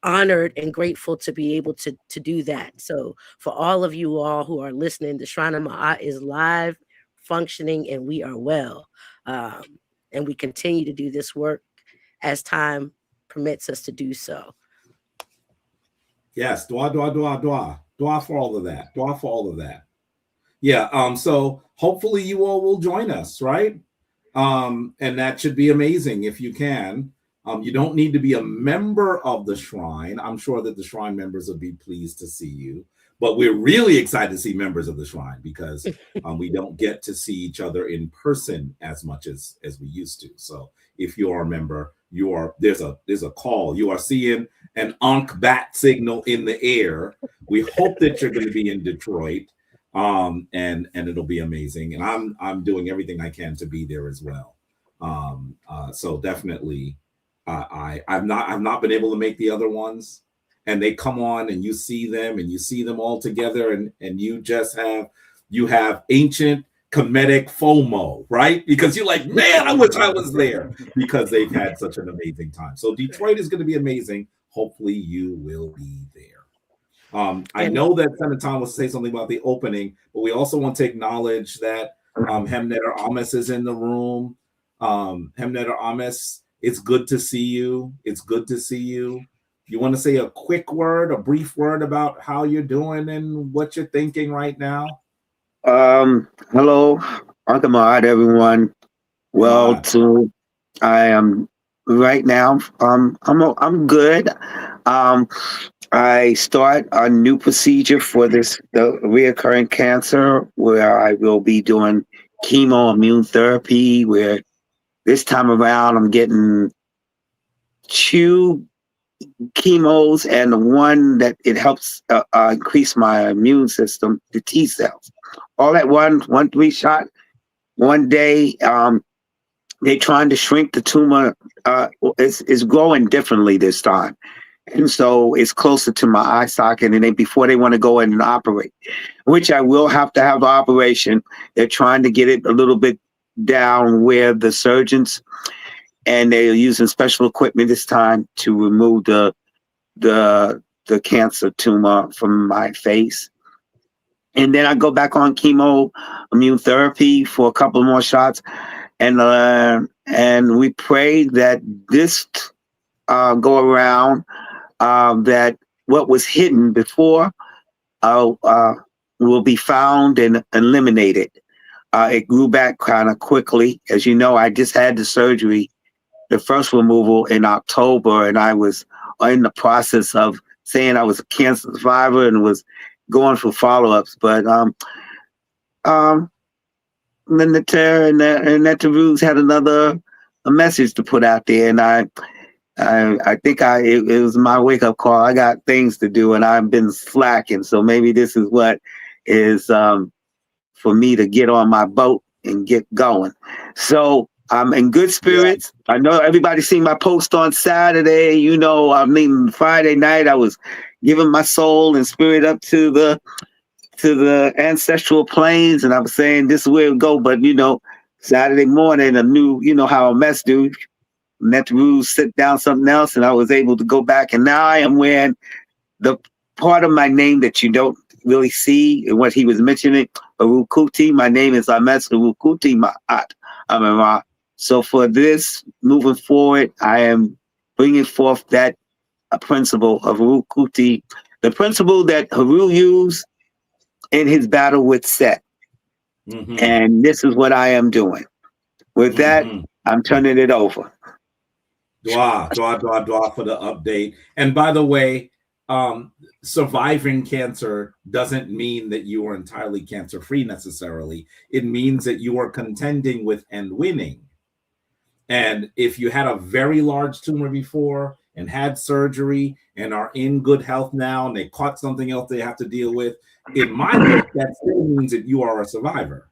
honored and grateful to be able to do that. So for all of you all who are listening, the Shrine of Ma'at is live, functioning, and we are well. And we continue to do this work as time permits us to do so. Yes, dua for all of that. Dua for all of that. Yeah, so hopefully you all will join us, right? And that should be amazing if you can. You don't need to be a member of the shrine. I'm sure that the shrine members will be pleased to see you. But we're really excited to see members of the shrine because we don't get to see each other in person as much as we used to. So if you are a member, there's a call. You are seeing an Ankh bat signal in the air. We hope that you're going to be in Detroit, and it'll be amazing. And I'm doing everything I can to be there as well. So definitely, I've not been able to make the other ones. And they come on and you see them all together, and you have ancient Kemetic FOMO, right? Because you're like, man, I wish I was there, because they've had such an amazing time. So Detroit is going to be amazing. Hopefully you will be there. I know that Senator Tom will say something about the opening, but we also want to acknowledge that Hemnetter Ames is in the room. Hemnetter Ames, it's good to see you. It's good to see you. You want to say a brief word about how you're doing and what you're thinking right now? Hello, Arkamad, everyone. Well, I am right now. I'm good. I start a new procedure for the reoccurring cancer, where I will be doing chemo immune therapy. Where this time around I'm getting 2 chemos, and the one that it helps increase my immune system, the T cells. All at one 3 shot, one day. They're trying to shrink the tumor. It's growing differently this time. And so it's closer to my eye socket, and before they want to go in and operate, which I will have to have the operation. They're trying to get it a little bit down where the surgeons, and they're using special equipment this time to remove the cancer tumor from my face. And then I go back on chemo, immune therapy for a couple more shots, and we pray that this go around, that what was hidden before will be found and eliminated. It grew back kind of quickly. As you know, I just had the surgery, the first removal in October, and I was in the process of saying I was a cancer survivor and was going for follow-ups. But Linda Terra and Netaruz had a message to put out there, and I think it was my wake-up call. I got things to do, and I've been slacking. So maybe this is what is for me to get on my boat and get going. So I'm in good spirits. Yeah. I know everybody seen my post on Saturday. You know, I mean, Friday night, I was giving my soul and spirit up to the ancestral planes, and I was saying this is where it go. But, you know, Saturday morning, you know how a mess do. Let the rules sit down something else, and I was able to go back, and now I am wearing the part of my name that you don't really see and what he was mentioning, Arukuti. My name is Ames Arukuti Ma'at Amara. So for this, moving forward, I am bringing forth that principle of Arukuti, the principle that Haru used in his battle with Set. Mm-hmm. And this is what I am doing. With that, I'm turning it over. Dwa for the update. And by the way, surviving cancer doesn't mean that you are entirely cancer-free necessarily. It means that you are contending with and winning. And if you had a very large tumor before and had surgery and are in good health now, and they caught something else they have to deal with, in my book, that still means that you are a survivor.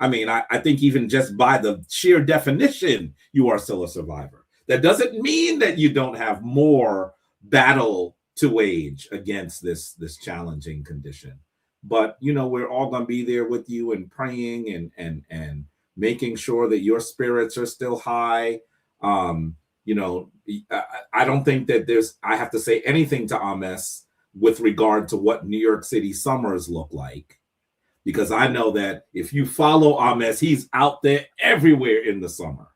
I mean, I think even just by the sheer definition, you are still a survivor. That doesn't mean that you don't have more battle to wage against this challenging condition. But, you know, we're all going to be there with you and praying and making sure that your spirits are still high. You know, I don't think that I have to say anything to Ames with regard to what New York City summers look like. Because I know that if you follow Ames, he's out there everywhere in the summer.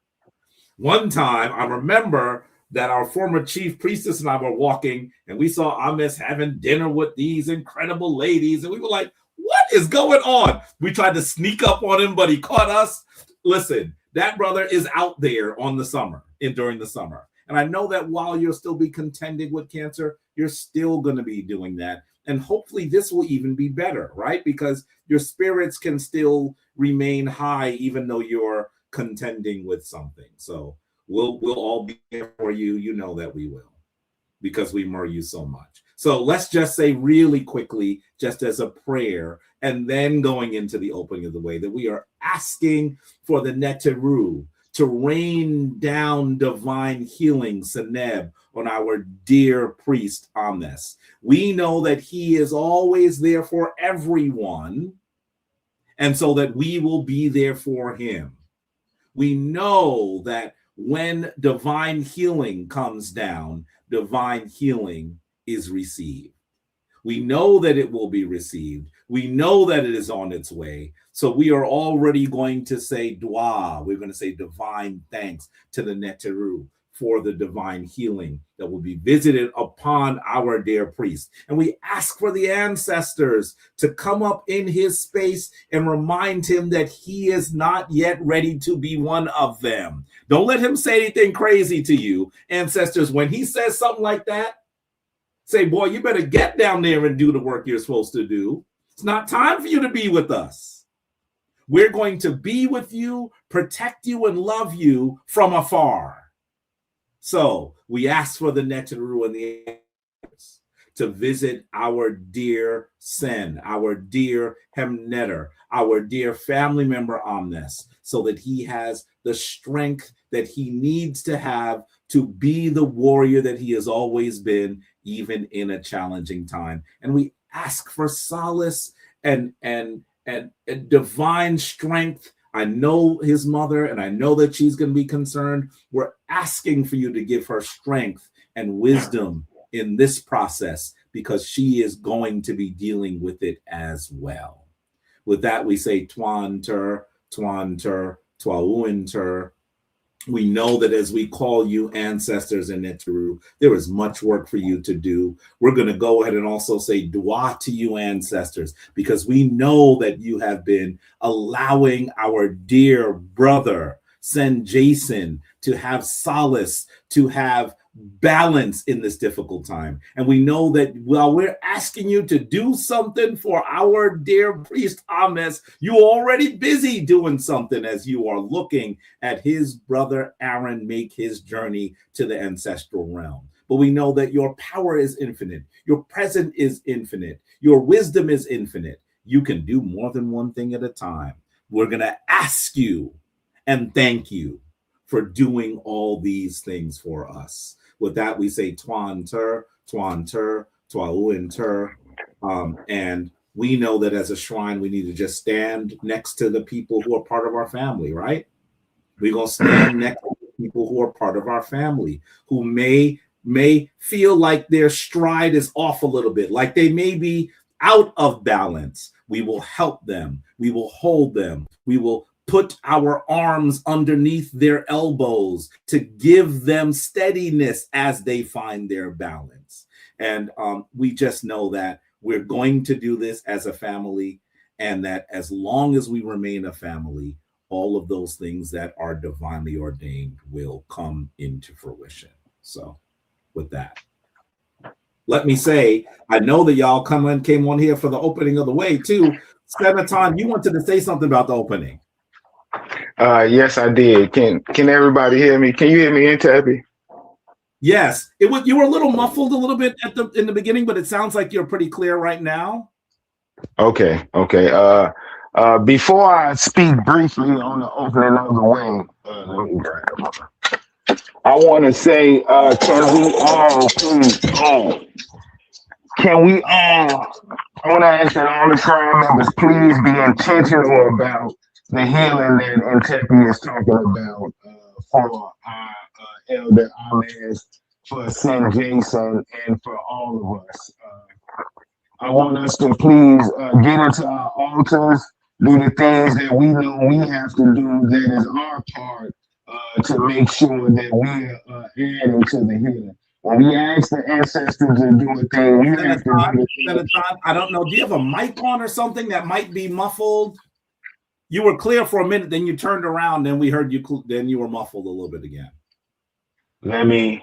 One time, I remember that our former chief priestess and I were walking, and we saw Ames having dinner with these incredible ladies, and we were like, what is going on? We tried to sneak up on him, but he caught us. Listen, that brother is out there during the summer. And I know that while you'll still be contending with cancer, you're still going to be doing that. And hopefully this will even be better, right? Because your spirits can still remain high, even though you're contending with something. So we'll all be there for you. You know that we will, because we admire you so much. So let's just say really quickly, just as a prayer, and then going into the opening of the way, that we are asking for the Neteru to rain down divine healing, Seneb, on our dear priest Ames. We know that he is always there for everyone, and so that we will be there for him. We know that when divine healing comes down, divine healing is received. We know that it will be received. We know that it is on its way. So we are already going to say dua. We're going to say divine thanks to the Neteru for the divine healing that will be visited upon our dear priest. And we ask for the ancestors to come up in his space and remind him that he is not yet ready to be one of them. Don't let him say anything crazy to you, ancestors. When he says something like that, say, boy, you better get down there and do the work you're supposed to do. It's not time for you to be with us. We're going to be with you, protect you, and love you from afar. So we ask for the Neteru and the angels to visit our dear Sen, our dear Hemneter, our dear family member Amnes, so that he has the strength that he needs to have to be the warrior that he has always been, even in a challenging time. And we ask for solace and divine strength. I know his mother, and I know that she's going to be concerned. We're asking for you to give her strength and wisdom in this process, because she is going to be dealing with it as well. With that, we say Tuan Ter, Twauin Ter. We know that as we call you ancestors in Neteru, there is much work for you to do. We're going to go ahead and also say dua to you ancestors, because we know that you have been allowing our dear brother, Sen Jason, to have solace, to have balance in this difficult time. And we know that while we're asking you to do something for our dear priest Ames, you're already busy doing something as you are looking at his brother Aaron make his journey to the ancestral realm. But we know that your power is infinite, your presence is infinite, your wisdom is infinite. You can do more than one thing at a time. We're going to ask you and thank you for doing all these things for us. With that, we say Tuan Ter, Twauin Ter. And we know that as a shrine, we need to just stand next to the people who are part of our family, right? We're going to stand next to the people who are part of our family, who may feel like their stride is off a little bit, like they may be out of balance. We will help them. We will hold them. We will put our arms underneath their elbows to give them steadiness as they find their balance. And we just know that we're going to do this as a family, and that as long as we remain a family, all of those things that are divinely ordained will come into fruition. So with that, let me say, I know that y'all came on here for the opening of the way too. Senaton, you wanted to say something about the opening. Yes, I did. Can everybody hear me? Can you hear me, Intappy? Yes, you were a little muffled a little bit in the beginning, but it sounds like you're pretty clear right now. Okay. Before I speak briefly on the opening of the wing, let me grab. I want to say, can we all please? Can we all? I want to ask that all the tribe members please be intentional about the healing that Intepi is talking about for our elder Ames, for St. Jason, and for all of us. I want us to please get into our altars, do the things that we know we have to do, that is our part to make sure that we're adding to the healing. When we ask the ancestors to do a thing, we have to do the thing. I don't know. Do you have a mic on or something that might be muffled? You were clear for a minute, then you turned around, then we heard you, then you were muffled a little bit again. I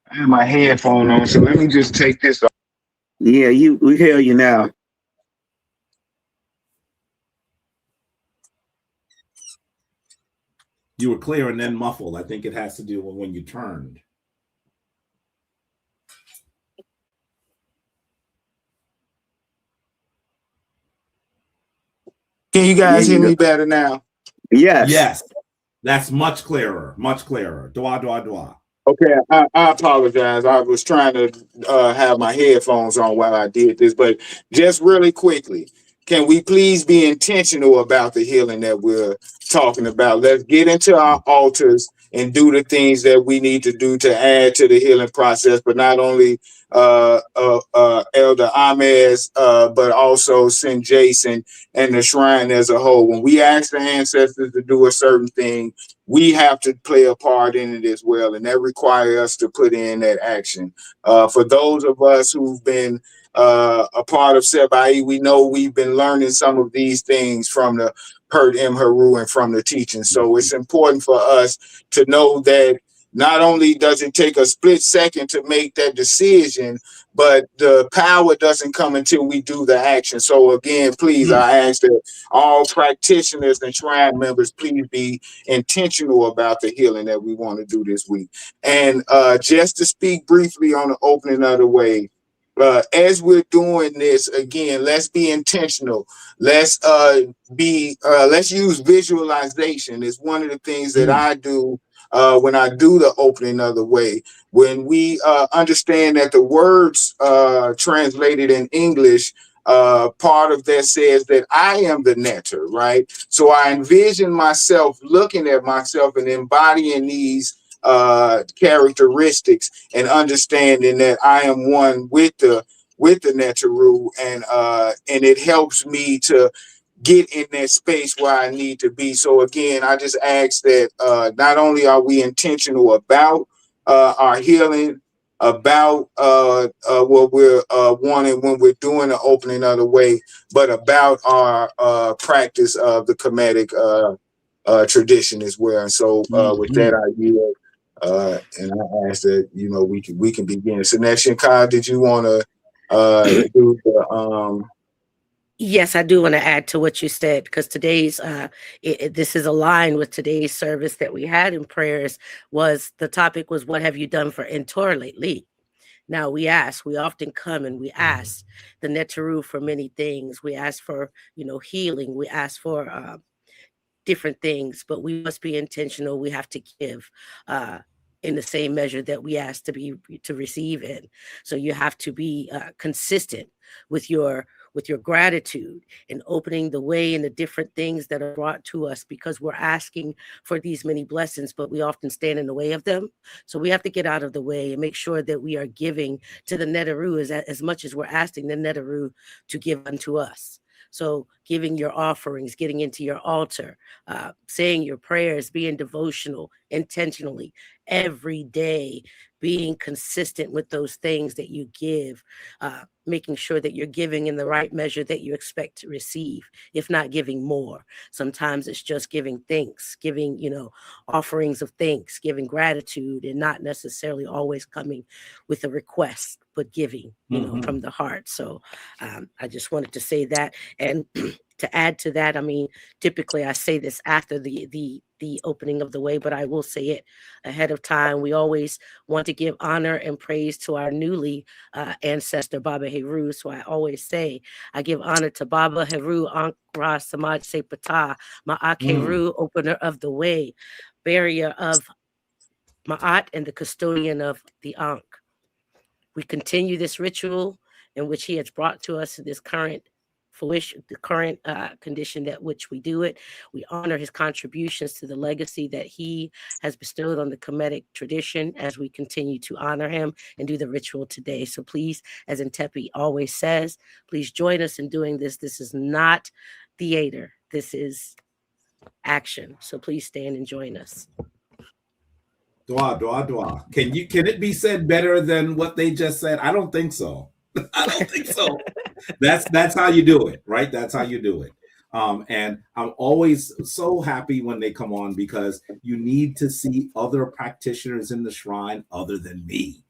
have my headphone on, so let me just take this off. Yeah, we hear you now. You were clear and then muffled. I think it has to do with when you turned. Can you guys hear me better now? Yes. Yes. That's much clearer. Much clearer. Dua. Okay, I apologize. I was trying to have my headphones on while I did this, but just really quickly, can we please be intentional about the healing that we're talking about? Let's get into our altars and do the things that we need to do to add to the healing process, but not only Elder Ames, but also St. Jason and the shrine as a whole. When we ask the ancestors to do a certain thing, we have to play a part in it as well, and that requires us to put in that action. For those of us who've been a part of Sebai, we know we've been learning some of these things from the Pert M. Haru and from the teaching. So it's important for us to know that not only does it take a split second to make that decision, but the power doesn't come until we do the action. So again, please, I ask that all practitioners and shrine members, please be intentional about the healing that we want to do this week. And just to speak briefly on the opening of the way, as we're doing this, again, let's be intentional. Let's use visualization. It's one of the things that I do when I do the opening of the way. When we understand that the words translated in English, part of that says that I am the netter, right? So I envision myself looking at myself and embodying these characteristics and understanding that I am one with the Neteru, and it helps me to get in that space where I need to be. So again, I just ask that not only are we intentional about our healing, about what we're wanting when we're doing the opening of the way, but about our practice of the Kemetic tradition as well. And so with that, I yield. And I ask that we can begin. So next, Shinkai, did you want to do the Yes, I do want to add to what you said, because today's this is aligned with today's service that we had in prayers. The topic was, what have you done for Entor lately? Now we often come and we ask the Neteru for many things. We ask for healing. We ask for different things, but we must be intentional. We have to give in the same measure that we ask to receive in. So you have to be consistent with your gratitude and opening the way and the different things that are brought to us, because we're asking for these many blessings, but we often stand in the way of them. So we have to get out of the way and make sure that we are giving to the Neteru as much as we're asking the Neteru to give unto us. So giving your offerings, getting into your altar, saying your prayers, being devotional intentionally every day, being consistent with those things that you give, making sure that you're giving in the right measure that you expect to receive, if not giving more. Sometimes it's just giving thanks, giving, offerings of thanks, giving gratitude, and not necessarily always coming with a request, but giving, from the heart. So I just wanted to say that. And to add to that, I mean, typically I say this after the opening of the way, but I will say it ahead of time. We always want to give honor and praise to our newly ancestor, Baba Heru. So I always say, I give honor to Baba Heru, Ankra Samaj Sepata, Ma'ak Heru, opener of the way, barrier of Ma'at, and the custodian of the Ankh. We continue this ritual in which he has brought to us this current fruition, the current condition that which we do it. We honor his contributions to the legacy that he has bestowed on the Kemetic tradition as we continue to honor him and do the ritual today. So please, as Intepi always says, please join us in doing this. This is not theater. This is action. So please stand and join us. Dua, dua, dua. Can it be said better than what they just said? I don't think so. I don't think so. That's how you do it, right? That's how you do it. And I'm always so happy when they come on, because you need to see other practitioners in the shrine other than me.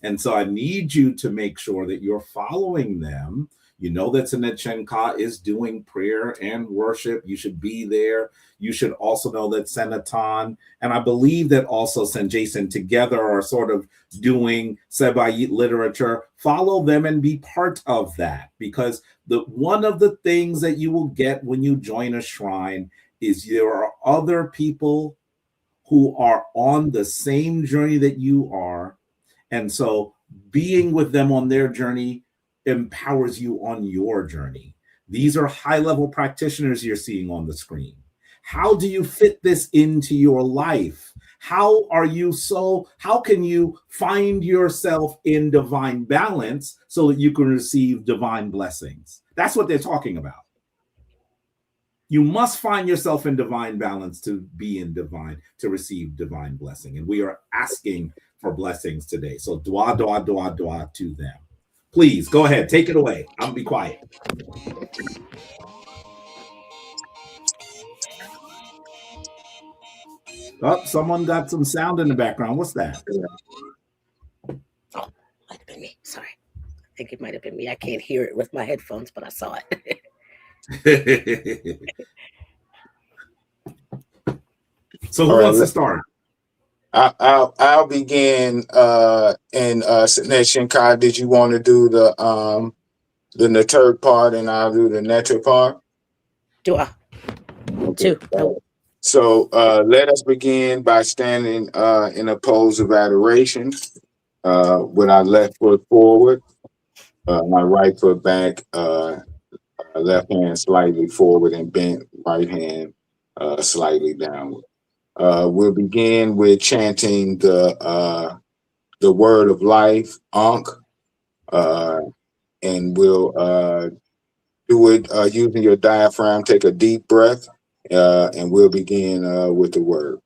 And so I need you to make sure that you're following them. You know that Sanet Chenka is doing prayer and worship. You should be there. You should also know that Senatan, and I believe that also St. Jason together are sort of doing Sebayit literature. Follow them and be part of that, because one of the things that you will get when you join a shrine is there are other people who are on the same journey that you are. And so being with them on their journey empowers you on your journey. These are high-level practitioners you're seeing on the screen. How do you fit this into your life? How can you find yourself in divine balance so that you can receive divine blessings? That's what they're talking about. You must find yourself in divine balance to receive divine blessing. And we are asking for blessings today. So dua, dua, dua, dua to them. Please go ahead, take it away. I'll be quiet. Oh, someone got some sound in the background. What's that? Oh, might have been me. Sorry. I think it might have been me. I can't hear it with my headphones, but I saw it. So who wants to start? I'll begin. And Shinkai, did you want to do the Natur part, and I'll do the Netra part? Do I? Two. So let us begin by standing in a pose of adoration, with our left foot forward, my right foot back, left hand slightly forward, and bent right hand slightly downward. We'll begin with chanting the word of life, Ankh, and we'll do it using your diaphragm. Take a deep breath, and we'll begin with the word.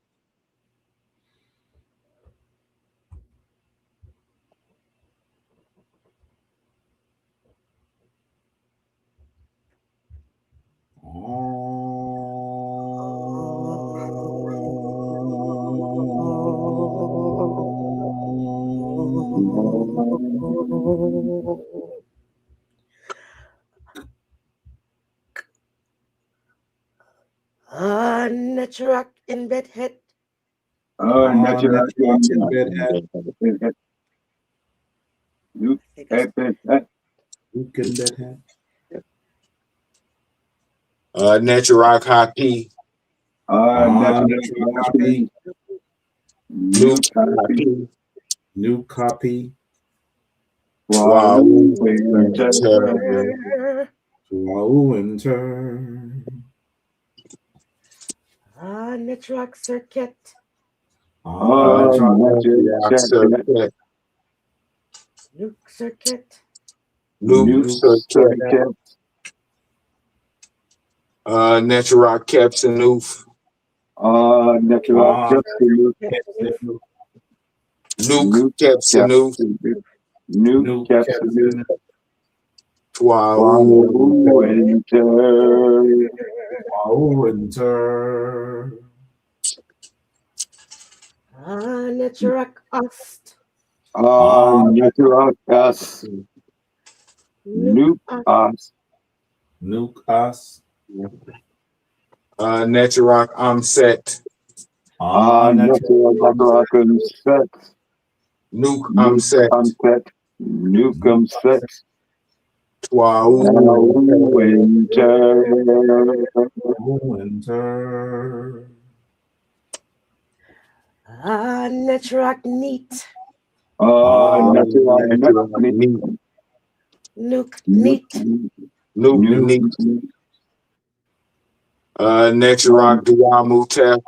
Naturak in bedhead. Naturak in bedhead. Luke in bedhead. Naturak Hapi. Naturak Hapi. New copy. Wow. Network circuit. Circuit. Nuke circuit. Nuke circuit. Naturak Kepsanoof. Naturak Kepsanoof. Nuke Kepsanoof. Nuke Kepsanoof. Naturak Ost. Naturak Ost. Nuke Ost. Nuke Ost. Naturak Amset. Naturak Amset. Nuke Amset. Nuke Amset. Winter. Naturak neat. Naturak neat. Nuke neat. Nuke neat. Naturak Duamutef.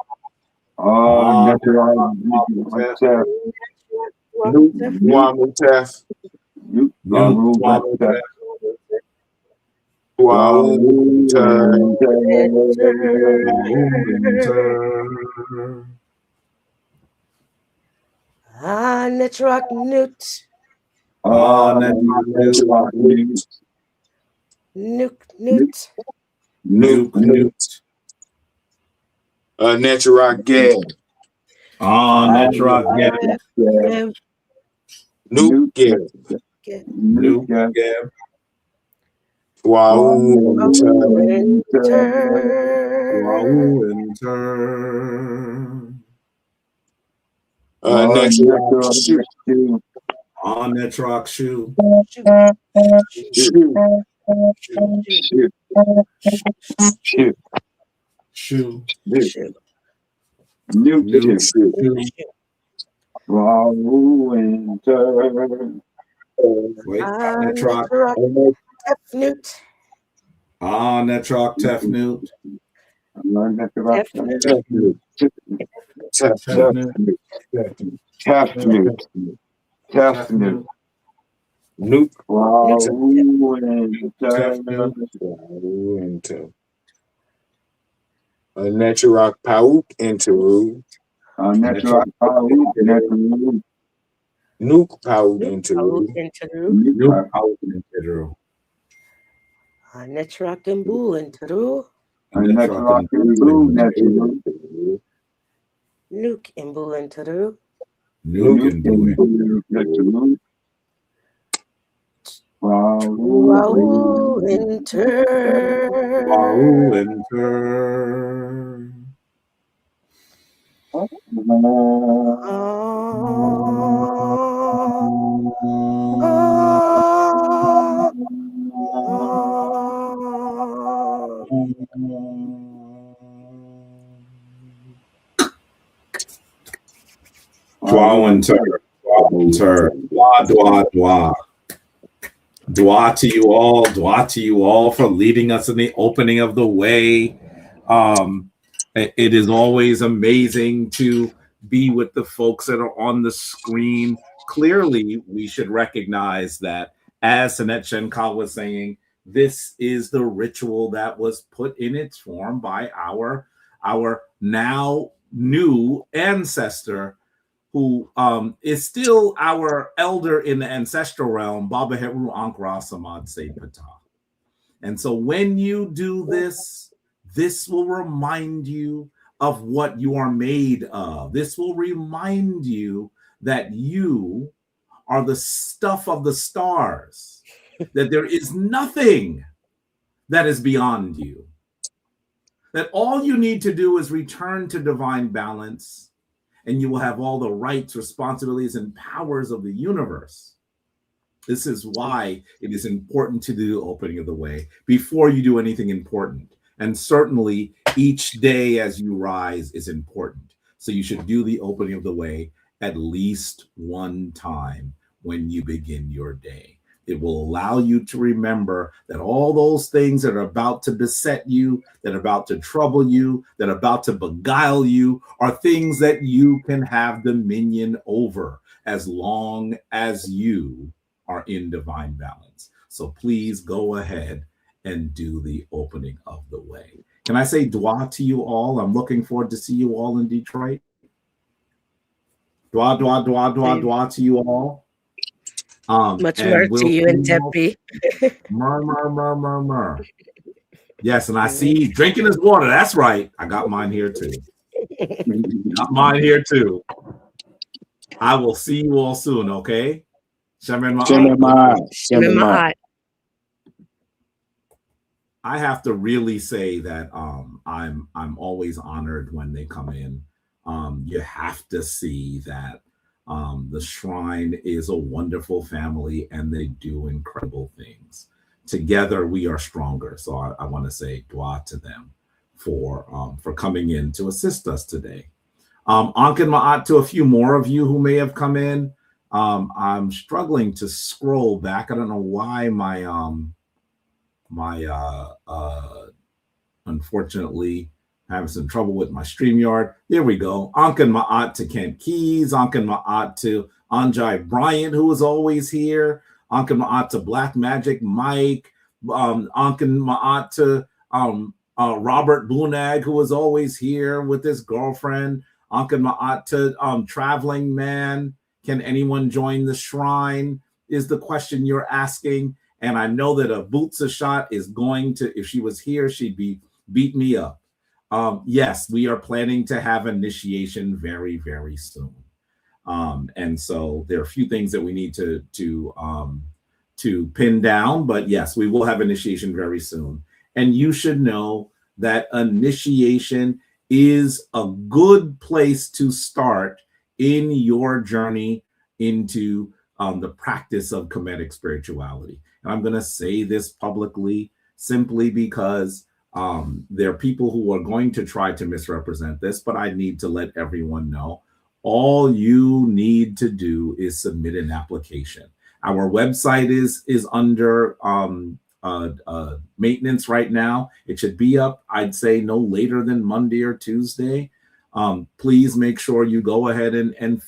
Naturak Duamutef. Nuke Duamutef. Network newt. Naturak newt. Nuke newt. Nuke newt. Naturak gab. Naturak gab. Nuke gab. Nuke gab. Winter. Naturak shoe. Naturak shoe. Shoe. Nuke shoe. Netrak Tefnut. Netrak Tefnut. Tefnut. Nuke. Naturak Pauk Interu. Naturak Pauk Interu. Nuke Pauk Interu. Nuke Pauk Interu. Netrak Imbu Interu. Naturak Imbu Interu. Nuke and Bulin Turu. Nuke and Bulin. Wow, enter. Wow, enter. Dwa enter. Dwa, dwa, dwa. Dwa to you all. Dwa to you all for leading us in the opening of the way. It is always amazing to be with the folks that are on the screen. Clearly, we should recognize that, as Sanet Shenkal was saying, this is the ritual that was put in its form by our now new ancestor, who is still our elder in the ancestral realm, Baba Heru Ankra Samad Se Pata. And so when you do this, this will remind you of what you are made of. This will remind you that you are the stuff of the stars, that there is nothing that is beyond you, that all you need to do is return to divine balance, and you will have all the rights, responsibilities, and powers of the universe. This is why it is important to do the opening of the way before you do anything important. And certainly each day as you rise is important. So you should do the opening of the way at least one time when you begin your day. It will allow you to remember that all those things that are about to beset you, that are about to trouble you, that are about to beguile you, are things that you can have dominion over as long as you are in divine balance. So please go ahead and do the opening of the way. Can I say dwa to you all? I'm looking forward to see you all in Detroit. Dwa, dwa, dwa, dwa, dwa to you all. Much love to you and Tempe. Murmur. Yes, and I see he's drinking his water. That's right. I got mine here too. Got mine here too. I will see you all soon, okay? Shemema'at. I have to really say that I'm always honored when they come in. You have to see that the shrine is a wonderful family and they do incredible things. Together we are stronger. So I want to say dua to them for coming in to assist us today. Ankin Ma'at to a few more of you who may have come in. I'm struggling to scroll back. I don't know why my unfortunately having some trouble with my StreamYard. There we go. Ankin Ma'at to Kent Keys. Ankin Ma'at to Anjai Bryant, who is always here. Ankin Ma'at to Black Magic Mike. Ankin Ma'at to Robert Bunag, who is always here with his girlfriend. Ankin Ma'at to Traveling Man. Can anyone join the shrine? Is the question you're asking. And I know that a Bootsa shot is going to, if she was here, she'd beat me up. Yes, we are planning to have initiation very, very soon. And so there are a few things that we need to pin down, but yes, we will have initiation very soon. And you should know that initiation is a good place to start in your journey into the practice of Kemetic spirituality. And I'm going to say this publicly simply because there are people who are going to try to misrepresent this, but I need to let everyone know. All you need to do is submit an application. Our website is under maintenance right now. It should be up, I'd say, no later than Monday or Tuesday. Please make sure you go ahead and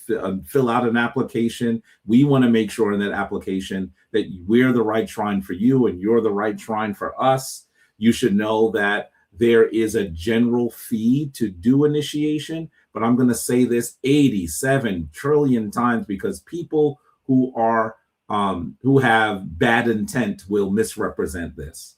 fill out an application. We want to make sure in that application that we're the right shrine for you and you're the right shrine for us. You should know that there is a general fee to do initiation, but I'm going to say this 87 trillion times because people who have bad intent will misrepresent this.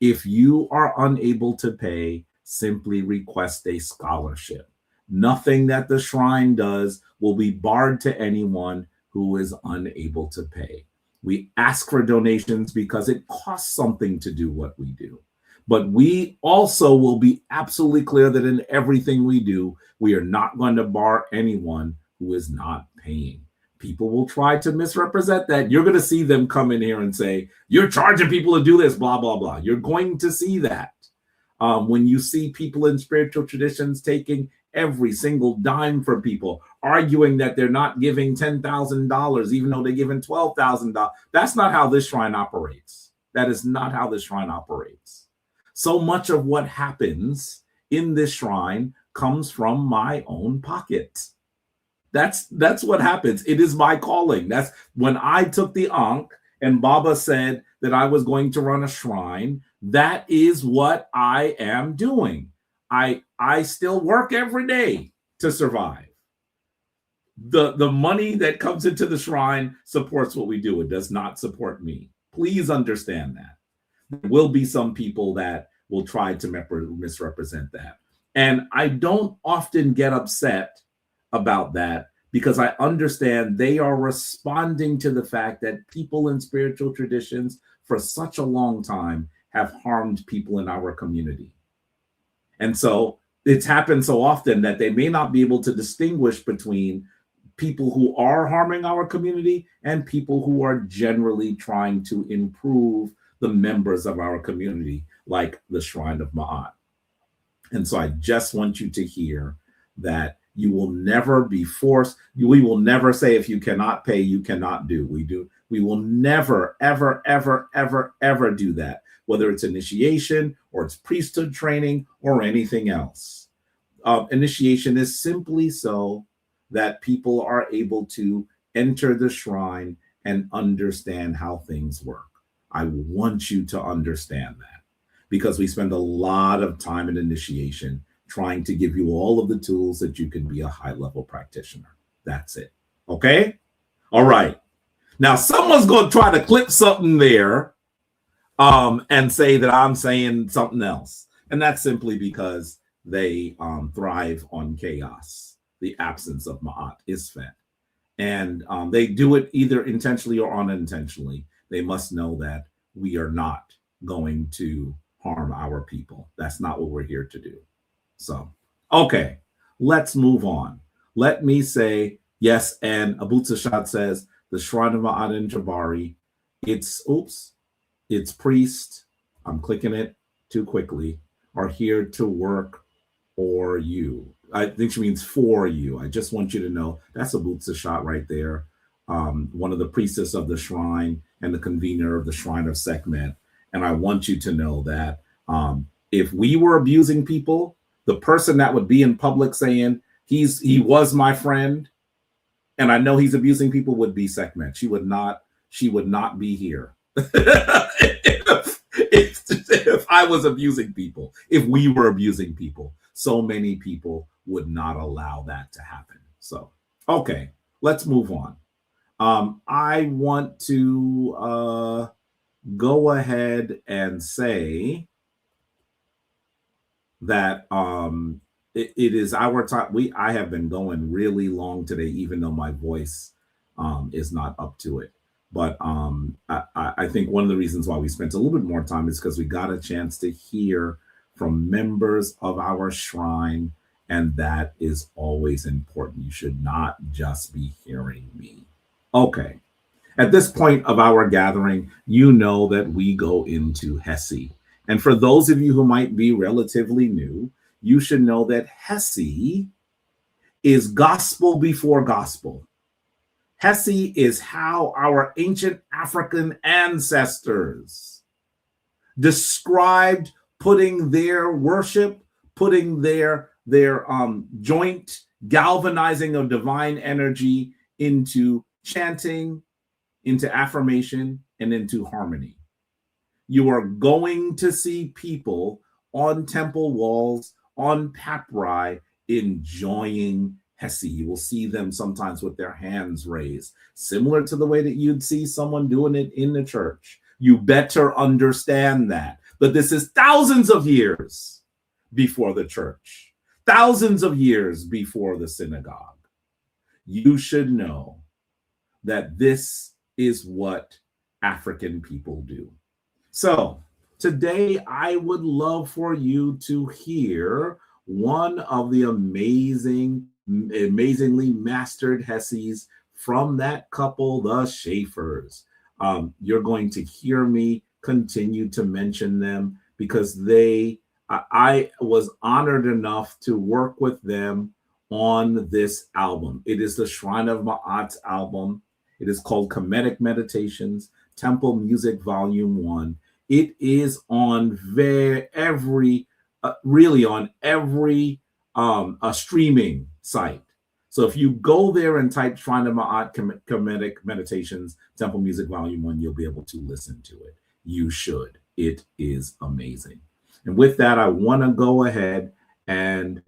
If you are unable to pay, simply request a scholarship. Nothing that the shrine does will be barred to anyone who is unable to pay. We ask for donations because it costs something to do what we do. But we also will be absolutely clear that in everything we do, we are not going to bar anyone who is not paying. People will try to misrepresent that. You're going to see them come in here and say, you're charging people to do this, blah, blah, blah. You're going to see that. When you see people in spiritual traditions taking every single dime from people, arguing that they're not giving $10,000, even though they're giving $12,000. That's not how this shrine operates. That is not how this shrine operates. So much of what happens in this shrine comes from my own pocket. That's what happens. It is my calling. That's when I took the Ankh and Baba said that I was going to run a shrine. That is what I am doing. I still work every day to survive. The money that comes into the shrine supports what we do. It does not support me. Please understand that. There will be some people that will try to misrepresent that. And I don't often get upset about that because I understand they are responding to the fact that people in spiritual traditions for such a long time have harmed people in our community. And so it's happened so often that they may not be able to distinguish between people who are harming our community and people who are generally trying to improve the members of our community, like the Shrine of Ma'at. And so I just want you to hear that you will never be forced. We will never say, if you cannot pay, you cannot do. We will never, ever, ever, ever, ever do that, whether it's initiation or it's priesthood training or anything else. Initiation is simply so that people are able to enter the shrine and understand how things work. I want you to understand that because we spend a lot of time in initiation trying to give you all of the tools that you can be a high-level practitioner. That's it. Okay? All right. Now, someone's going to try to clip something there and say that I'm saying something else. And that's simply because they thrive on chaos, the absence of Ma'at, Isfet. And they do it either intentionally or unintentionally. They must know that we are not going to harm our people. That's not what we're here to do. So, okay, let's move on. Let me say, yes, and Abutsashad says, the Shrine of Ma'at in Jabari, it's priest, I'm clicking it too quickly, are here to work for you. I think she means for you. I just want you to know that's Abutsashad right there, one of the priestess of the shrine and the convener of the Shrine of Sekhmet. And I want you to know that if we were abusing people, the person that would be in public saying he was my friend, and I know he's abusing people, would be Sekhmet. She would not be here if I was abusing people. If we were abusing people, so many people would not allow that to happen. So, okay, let's move on. I want to go ahead and say that it is our time. I have been going really long today, even though my voice is not up to it. But I think one of the reasons why we spent a little bit more time is because we got a chance to hear from members of our shrine, and that is always important. You should not just be hearing me. Okay. At this point of our gathering, you know that we go into Hessi. And for those of you who might be relatively new, you should know that Hessi is gospel before gospel. Hessi is how our ancient African ancestors described putting their worship, putting their joint galvanizing of divine energy into chanting, into affirmation, and into harmony. You are going to see people on temple walls, on papyri, enjoying Hessi. You will see them sometimes with their hands raised, similar to the way that you'd see someone doing it in the church. You better understand that. But this is thousands of years before the church. thousands of years before the synagogue. You should know that this is what African people do. So today, I would love for you to hear one of the amazingly mastered Hessis from that couple, the Schaefers. You're going to hear me continue to mention them because I was honored enough to work with them on this album. It is the Shrine of Ma'at's album. It is called Kemetic Meditations, Temple Music Volume 1. It is on every streaming site. So if you go there and type Shrine of Ma'at Kemetic Meditations, Temple Music Volume 1, you'll be able to listen to it. You should. It is amazing. And with that, I want to go ahead and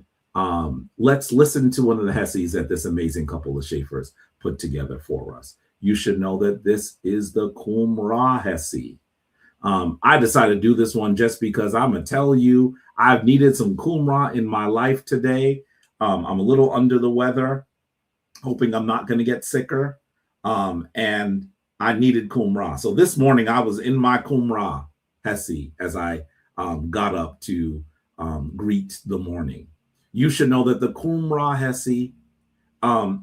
let's listen to one of the Hessis that this amazing couple of Schaefers put together for us. You should know that this is the Qumran Hessi. I decided to do this one just because I'm going to tell you, I've needed some Qumran in my life today. I'm a little under the weather, hoping I'm not going to get sicker. And I needed Qumran. So this morning I was in my Qumran Hessi as I got up to greet the morning. You should know that the Qumran Hessi,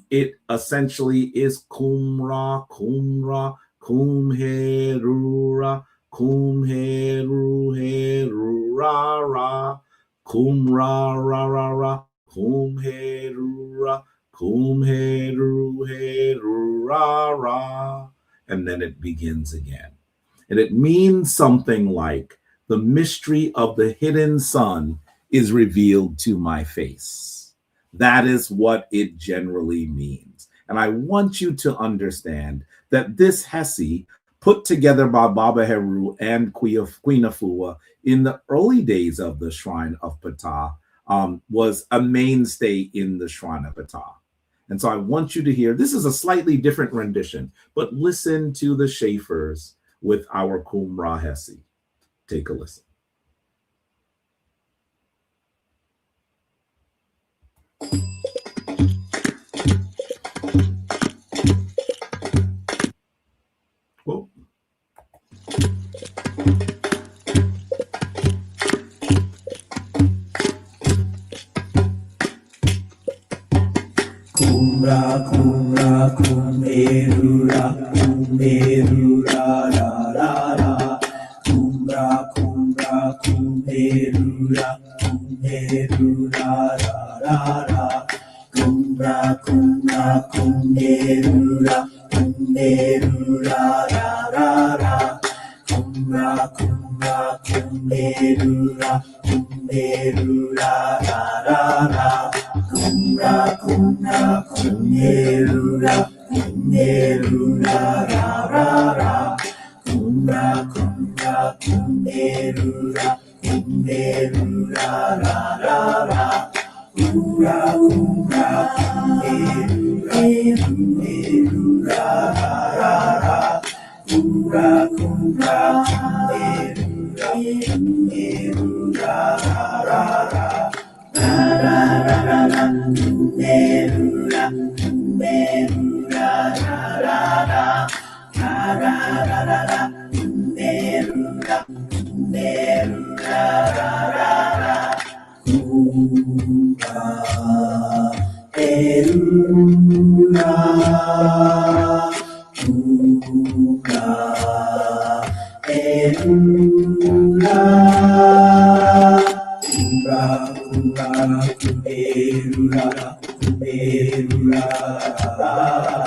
it essentially is Qumra, Qumra, Kumherura, Kumheru, Heru, Ra, Ra, Kumra, Ra, Ra, Ra, Kumherura, Kumheru, Heru, Ra, Ra. And then it begins again. And it means something like, the mystery of the hidden sun is revealed to my face. That is what it generally means. And I want you to understand that this Hessi, put together by Baba Heru and Queen Afua in the early days of the Shrine of Ptah, was a mainstay in the Shrine of Ptah. And so I want you to hear, this is a slightly different rendition, but listen to the Schaefers with our Qumran Hessi. Take a listen. Whoa. Kumra, kumra, kumerura, kumerura, ra, ra, ra. Kumra, kumra, kumerura, kumerura, ra, ra, ra. Kumra, kumra, kumerura, kumerura, ra, ra, ra. Kumra, kumra, kumerura, kumerura, ra, ra, ra. Kumra, kumra, kumerura, kumerura, ra, ra, ra. Kumra, kumra, kumerura, kumerura, ra, ra, ra. Kumra, kumra, kumerura, kumerura, ra, ra, ra. Kumra, kumra, kumerura, kumerura, ra, ra, ra. Ra, ra, ra, ra, ra. Kumerura, kumerura, ra, ra, ra. Ra, ra, ra, ra, ra. Kumerura, kumerura, ra, ra, ra. Kumra, erura, kumra, erura. Kumra, kumra, kumerura, kumerura, ra, ra.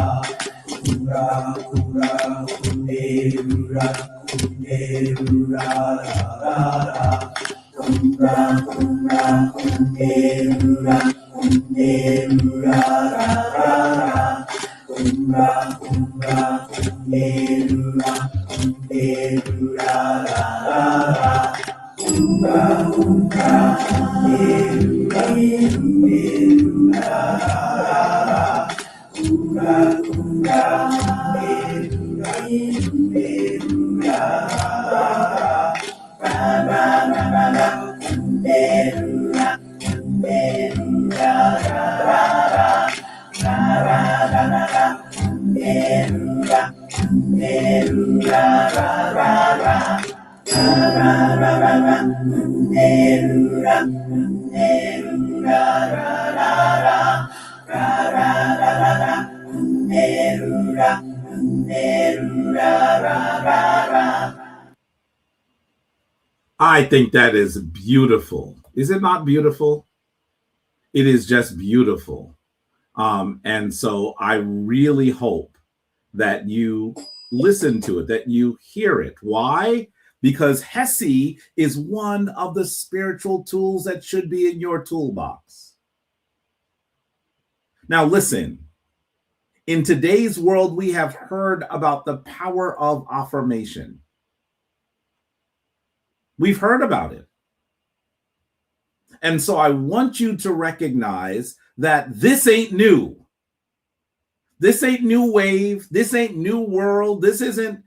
Kumra, kumra, kumerura, kumerura, ra, ra. Kumra, kumra, kumerura, kumerura, ra, ra. Kumra, kumra, kumerura, kumerura, ra, ra. Kumra, kumra, kumerura, kumerura, ra, ra. Kumra, kumra, kumerura, kumerura, ra, ra. Ra, ra, ra, ra, ra. Kumerura, kumerura. I think that is beautiful. Is it not beautiful? It is just beautiful. And so I really hope that you listen to it, that you hear it. Why? Because Hessi is one of the spiritual tools that should be in your toolbox. Now, listen, in today's world, we have heard about the power of affirmation. We've heard about it. And so I want you to recognize that this ain't new. This ain't new wave. This ain't new world. This isn't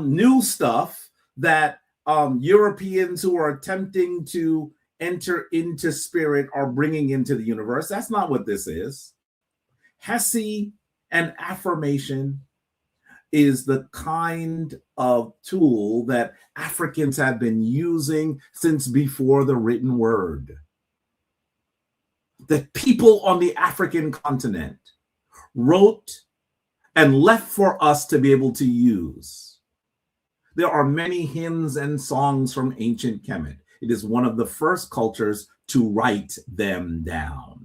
new stuff that Europeans who are attempting to enter into spirit are bringing into the universe. That's not what this is. Hessi and affirmation is the kind of tool that Africans have been using since before the written word. That people on the African continent wrote and left for us to be able to use. There are many hymns and songs from ancient Kemet. It is one of the first cultures to write them down.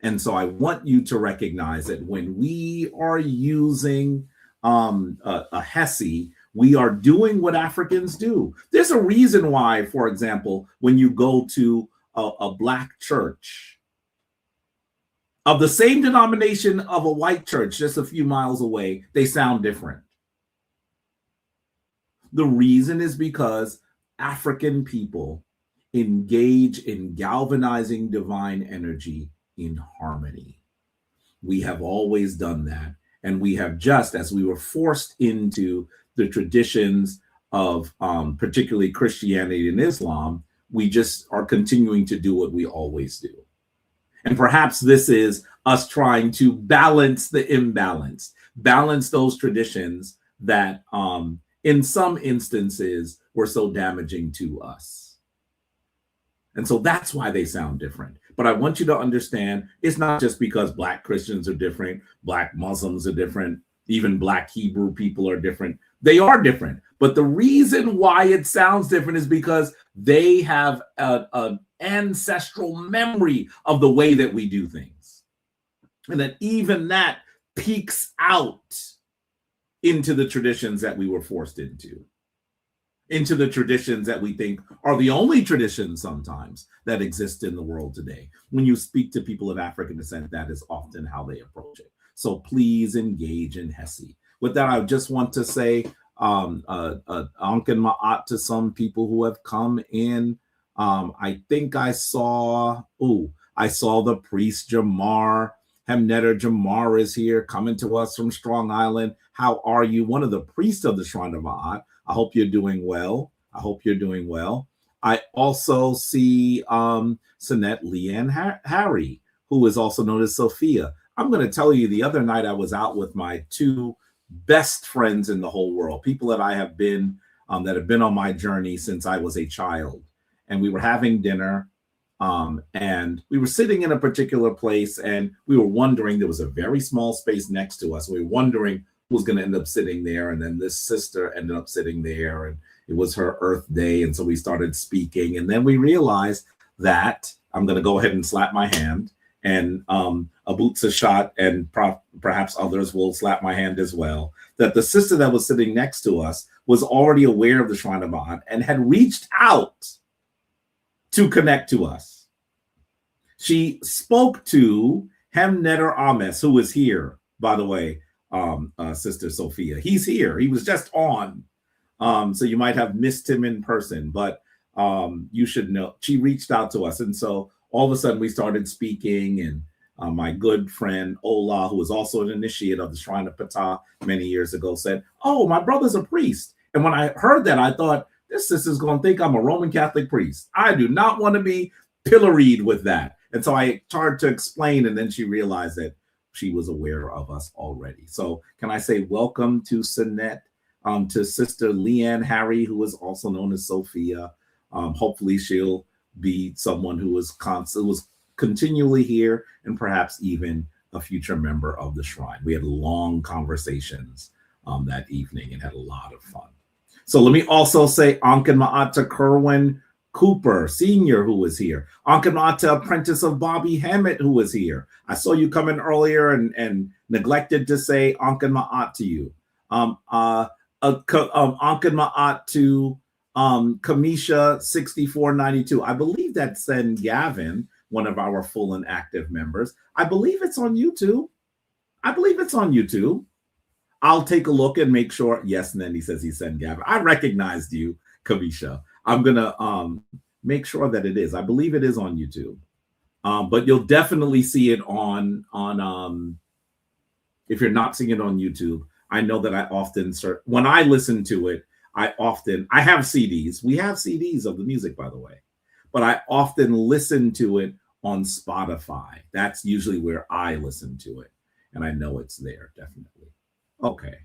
And so I want you to recognize that when we are using a Hessi, we are doing what Africans do. There's a reason why, for example, when you go to a Black church of the same denomination of a white church just a few miles away, they sound different. The reason is because African people engage in galvanizing divine energy in harmony. We have always done that. And we have, just as we were forced into the traditions of particularly Christianity and Islam, we just are continuing to do what we always do. And perhaps this is us trying to balance the imbalance, balance those traditions that in some instances were so damaging to us. And so that's why they sound different. But I want you to understand, it's not just because Black Christians are different, Black Muslims are different, even Black Hebrew people are different. They are different. But the reason why it sounds different is because they have an ancestral memory of the way that we do things. And that even that peeks out into the traditions that we were forced into the traditions that we think are the only traditions sometimes that exist in the world today. When you speak to people of African descent, that is often how they approach it. So please engage in Hessi. With that, I just want to say Ankh and Ma'at to some people who have come in. I think I saw the priest Jamar. Hemnetter Jamar is here, coming to us from Strong Island. How are you? One of the priests of the Shrine of Ma'at. I hope you're doing well. I also see Sinette Leanne Harry, who is also known as Sophia. I'm going to tell you, the other night I was out with my two best friends in the whole world, people that I have been, that have been on my journey since I was a child. And we were having dinner, and we were sitting in a particular place, and we were wondering, there was a very small space next to us. We were wondering who was going to end up sitting there. And then this sister ended up sitting there, and it was her Earth Day. And so we started speaking. And then we realized that, I'm going to go ahead and slap my hand, and Abutsa Shot and perhaps others will slap my hand as well, that the sister that was sitting next to us was already aware of the Shrine of Ma'at and had reached out to connect to us. She spoke to Hemnetter Ames, who is here, by the way, Sister Sophia. He's here. He was just on. So you might have missed him in person, but you should know. She reached out to us. And so all of a sudden we started speaking, and my good friend Ola, who was also an initiate of the Shrine of Ptah many years ago, said, "Oh, my brother's a priest." And when I heard that, I thought, this sister's going to think I'm a Roman Catholic priest. I do not want to be pilloried with that. And so I started to explain, and then she realized that she was aware of us already. So can I say welcome to Sinette, to Sister Leanne Harry, who is also known as Sophia. Hopefully she'll be someone who was continually here and perhaps even a future member of the Shrine. We had long conversations that evening and had a lot of fun. So let me also say Ankin Ma'at to Kerwin Cooper, Sr., who was here. Ankin Ma'at to Apprentice of Bobby Hammett, who was here. I saw you come in earlier and neglected to say Ankin Ma'at to you. Ankin Ma'at to Kamisha 6492. I believe that's Sen Gavin, one of our full and active members. I believe it's on YouTube. I'll take a look and make sure. Yes, and then he says he's Sen Gavin. I recognized you, Kamisha. I'm gonna make sure that it is. I believe it is on YouTube. But you'll definitely see it on if you're not seeing it on YouTube. I know that I often search when I listen to it. I have CDs. We have CDs of the music, by the way, but I often listen to it on Spotify. That's usually where I listen to it, and I know it's there definitely. Okay.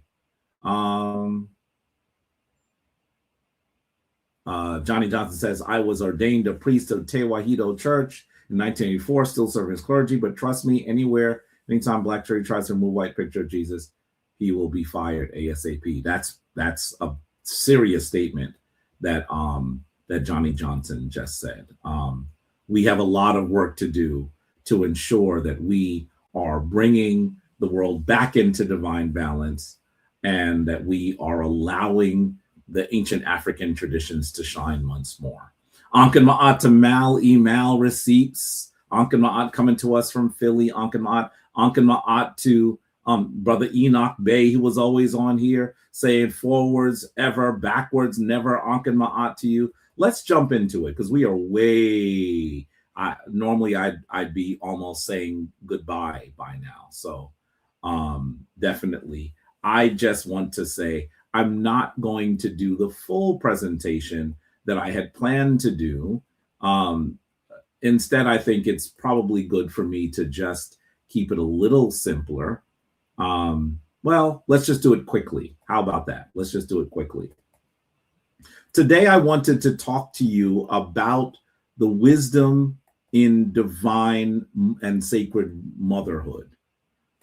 Johnny Johnson says, I was ordained a priest of Tewahedo Church in 1984, still serving as clergy, but trust me, anytime Black Church tries to remove white picture of Jesus, he will be fired ASAP. That's a serious statement that that Johnny Johnson just said. We have a lot of work to do to ensure that we are bringing the world back into divine balance and that we are allowing the ancient African traditions to shine once more. Ankin Ma'at to Mal Mal Receipts. Ankin Ma'at coming to us from Philly. Ankin Ma'at to Brother Enoch Bay, who was always on here saying forwards ever, backwards never. Ankin Ma'at to you. Let's jump into it because we are way. Normally I'd be almost saying goodbye by now. So definitely, I just want to say I'm not going to do the full presentation that I had planned to do. Instead, I think it's probably good for me to just keep it a little simpler. Well, let's just do it quickly. How about that? Let's just do it quickly. Today, I wanted to talk to you about the wisdom in divine and sacred motherhood.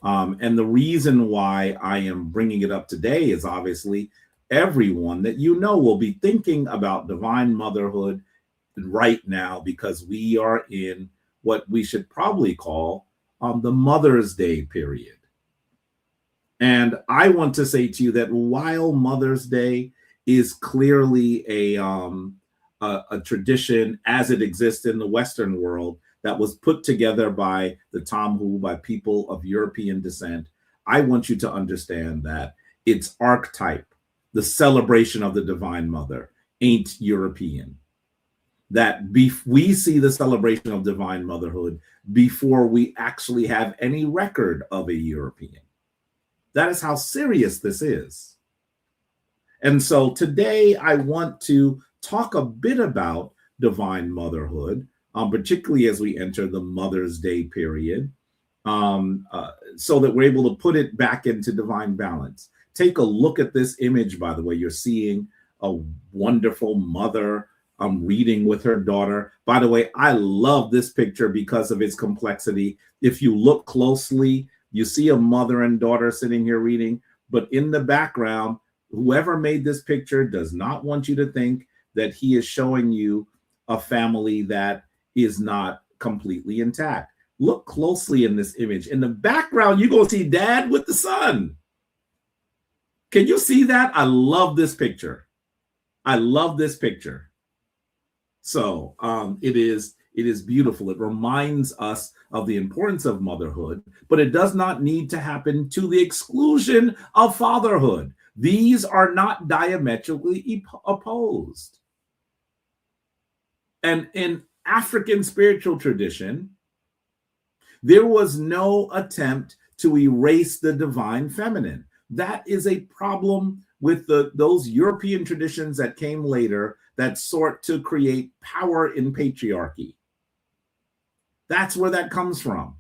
And the reason why I am bringing it up today is obviously everyone that you know will be thinking about divine motherhood right now because we are in what we should probably call the Mother's Day period. And I want to say to you that while Mother's Day is clearly a tradition as it exists in the Western world that was put together by the Tomhu, by people of European descent, I want you to understand that its archetype, the celebration of the Divine Mother, ain't European. That we see the celebration of divine motherhood before we actually have any record of a European. That is how serious this is. And so today I want to talk a bit about divine motherhood, particularly as we enter the Mother's Day period, so that we're able to put it back into divine balance. Take a look at this image, by the way. You're seeing a wonderful mother reading with her daughter. By the way, I love this picture because of its complexity. If you look closely, you see a mother and daughter sitting here reading, but in the background, whoever made this picture does not want you to think that he is showing you a family that is not completely intact. Look closely in this image. In the background, you're going to see dad with the son. Can you see that? I love this picture. I love this picture. So it is beautiful. It reminds us of the importance of motherhood, but it does not need to happen to the exclusion of fatherhood. These are not diametrically opposed. And in African spiritual tradition, there was no attempt to erase the divine feminine. That is a problem with those European traditions that came later that sought to create power in patriarchy. That's where that comes from.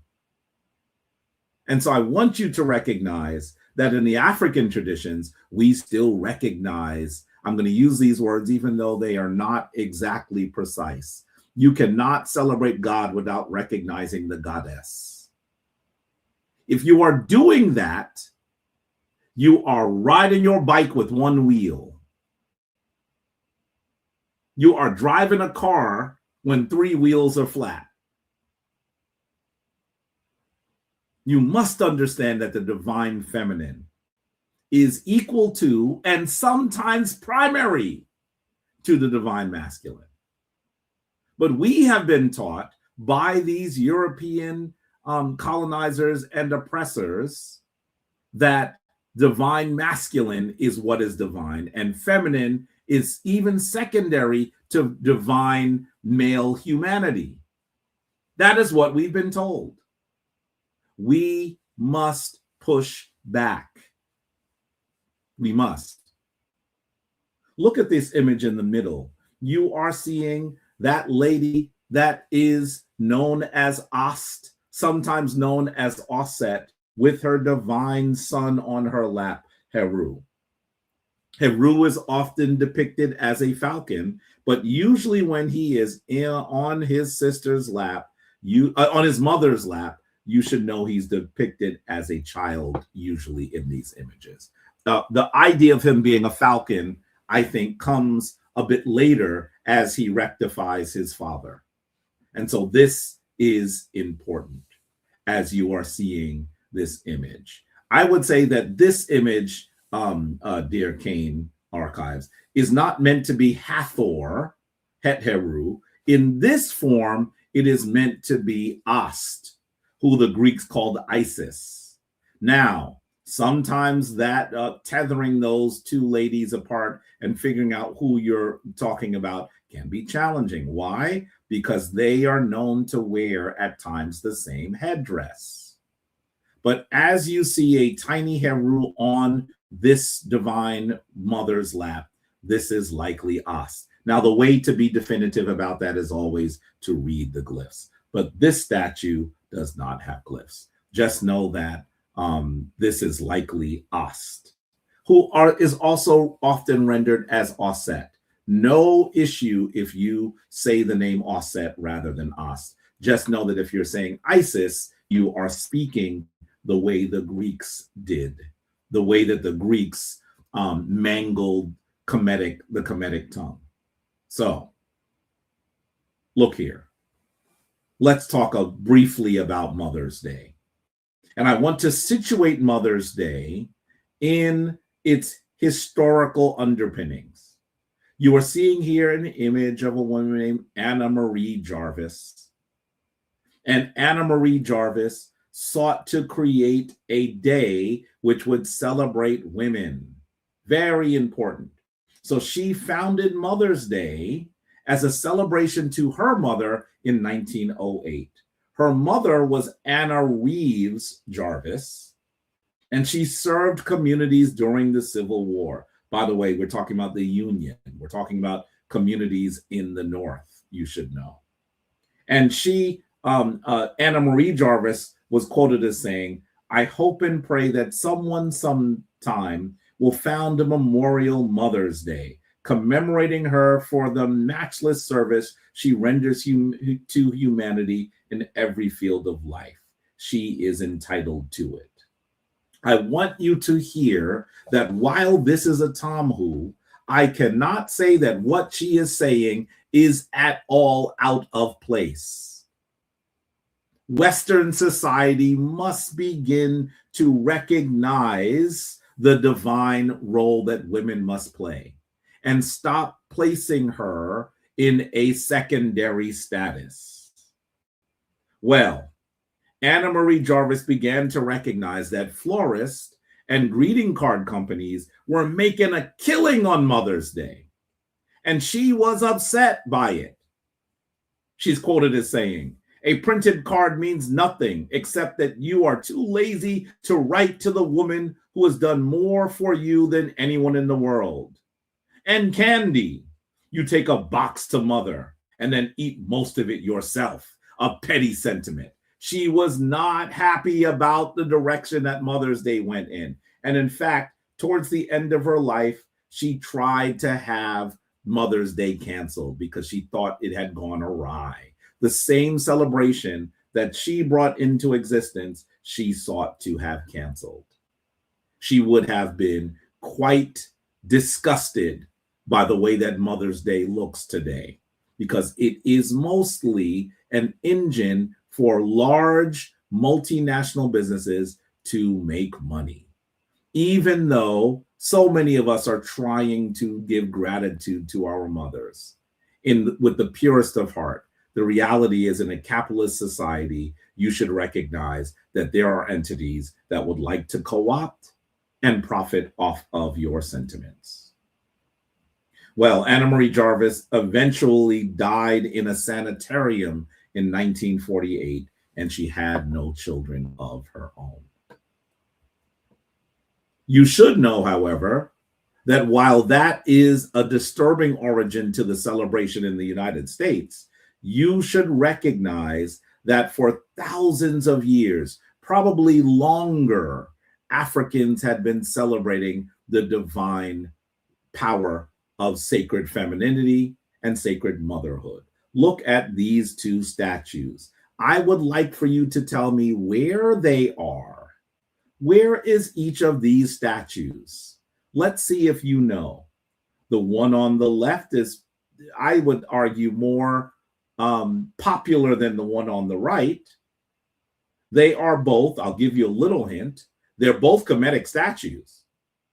And so I want you to recognize that in the African traditions, we still recognize, I'm going to use these words even though they are not exactly precise. You cannot celebrate God without recognizing the goddess. If you are doing that, you are riding your bike with one wheel. You are driving a car when 3 wheels are flat. You must understand that the divine feminine is equal to and sometimes primary to the divine masculine. But we have been taught by these European colonizers and oppressors that divine masculine is what is divine, and feminine is even secondary to divine male humanity. That is what we've been told. We must push back. We must. Look at this image in the middle. You are seeing that lady that is known as Ast, sometimes known as Osset, with her divine son on her lap, Heru. Heru is often depicted as a falcon, but usually when he is on his sister's lap, on his mother's lap, you should know he's depicted as a child, usually in these images. The idea of him being a falcon, I think, comes a bit later as he rectifies his father. And so this is important as you are seeing this image. I would say that this image, dear Kane Archives, is not meant to be Hathor, Het-Heru. In this form, it is meant to be Ast, who the Greeks called Isis. Now, sometimes that tethering those 2 ladies apart and figuring out who you're talking about can be challenging. Why? Because they are known to wear at times the same headdress. But as you see a tiny Heru on this divine mother's lap, this is likely Ast. Now, the way to be definitive about that is always to read the glyphs. But this statue does not have glyphs. Just know that this is likely Ast, who is also often rendered as Osset. No issue if you say the name Osset rather than Ast. Just know that if you're saying Isis, you are speaking the way the Greeks did, the way that the Greeks mangled the Kemetic tongue. So, look here. Let's talk briefly about Mother's Day. And I want to situate Mother's Day in its historical underpinnings. You are seeing here an image of a woman named Anna Marie Jarvis. And Anna Marie Jarvis sought to create a day which would celebrate women. Very important. So she founded Mother's Day as a celebration to her mother in 1908. Her mother was Anna Reeves Jarvis, and she served communities during the Civil War. By the way, we're talking about the Union. We're talking about communities in the North, you should know. And she, Anna Marie Jarvis, was quoted as saying, "I hope and pray that someone sometime will found a memorial Mother's Day, commemorating her for the matchless service she renders to humanity in every field of life. She is entitled to it." I want you to hear that while this is a Tomhu, I cannot say that what she is saying is at all out of place. Western society must begin to recognize the divine role that women must play and stop placing her in a secondary status. Well, Anna Marie Jarvis began to recognize that florists and greeting card companies were making a killing on Mother's Day, and she was upset by it. She's quoted as saying, "A printed card means nothing except that you are too lazy to write to the woman who has done more for you than anyone in the world. And candy, you take a box to mother and then eat most of it yourself. A petty sentiment. She was not happy about the direction that Mother's Day went in. And in fact, towards the end of her life, she tried to have Mother's Day canceled because she thought it had gone awry. The same celebration that she brought into existence, she sought to have canceled. She would have been quite disgusted by the way that Mother's Day looks today, because it is mostly an engine for large multinational businesses to make money. Even though so many of us are trying to give gratitude to our mothers with the purest of heart, the reality is, in a capitalist society, you should recognize that there are entities that would like to co-opt and profit off of your sentiments. Well, Anna Marie Jarvis eventually died in a sanitarium in 1948, and she had no children of her own. You should know, however, that while that is a disturbing origin to the celebration in the United States, you should recognize that for thousands of years, probably longer, Africans had been celebrating the divine power of sacred femininity and sacred motherhood. Look at these two statues. I would like for you to tell me where they are. Where is each of these statues? Let's see if you know. The one on the left is, I would argue, more popular than the one on the right. They are both, I'll give you a little hint, they're both Kemetic statues.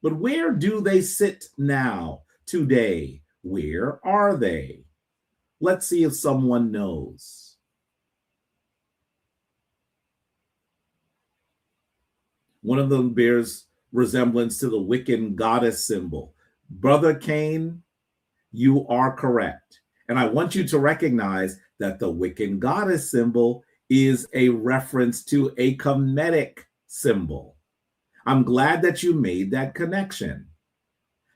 But where do they sit now, today? Where are they? Let's see if someone knows. One of them bears resemblance to the Wiccan goddess symbol. Brother Cain, you are correct. And I want you to recognize that the Wiccan goddess symbol is a reference to a Kemetic symbol. I'm glad that you made that connection,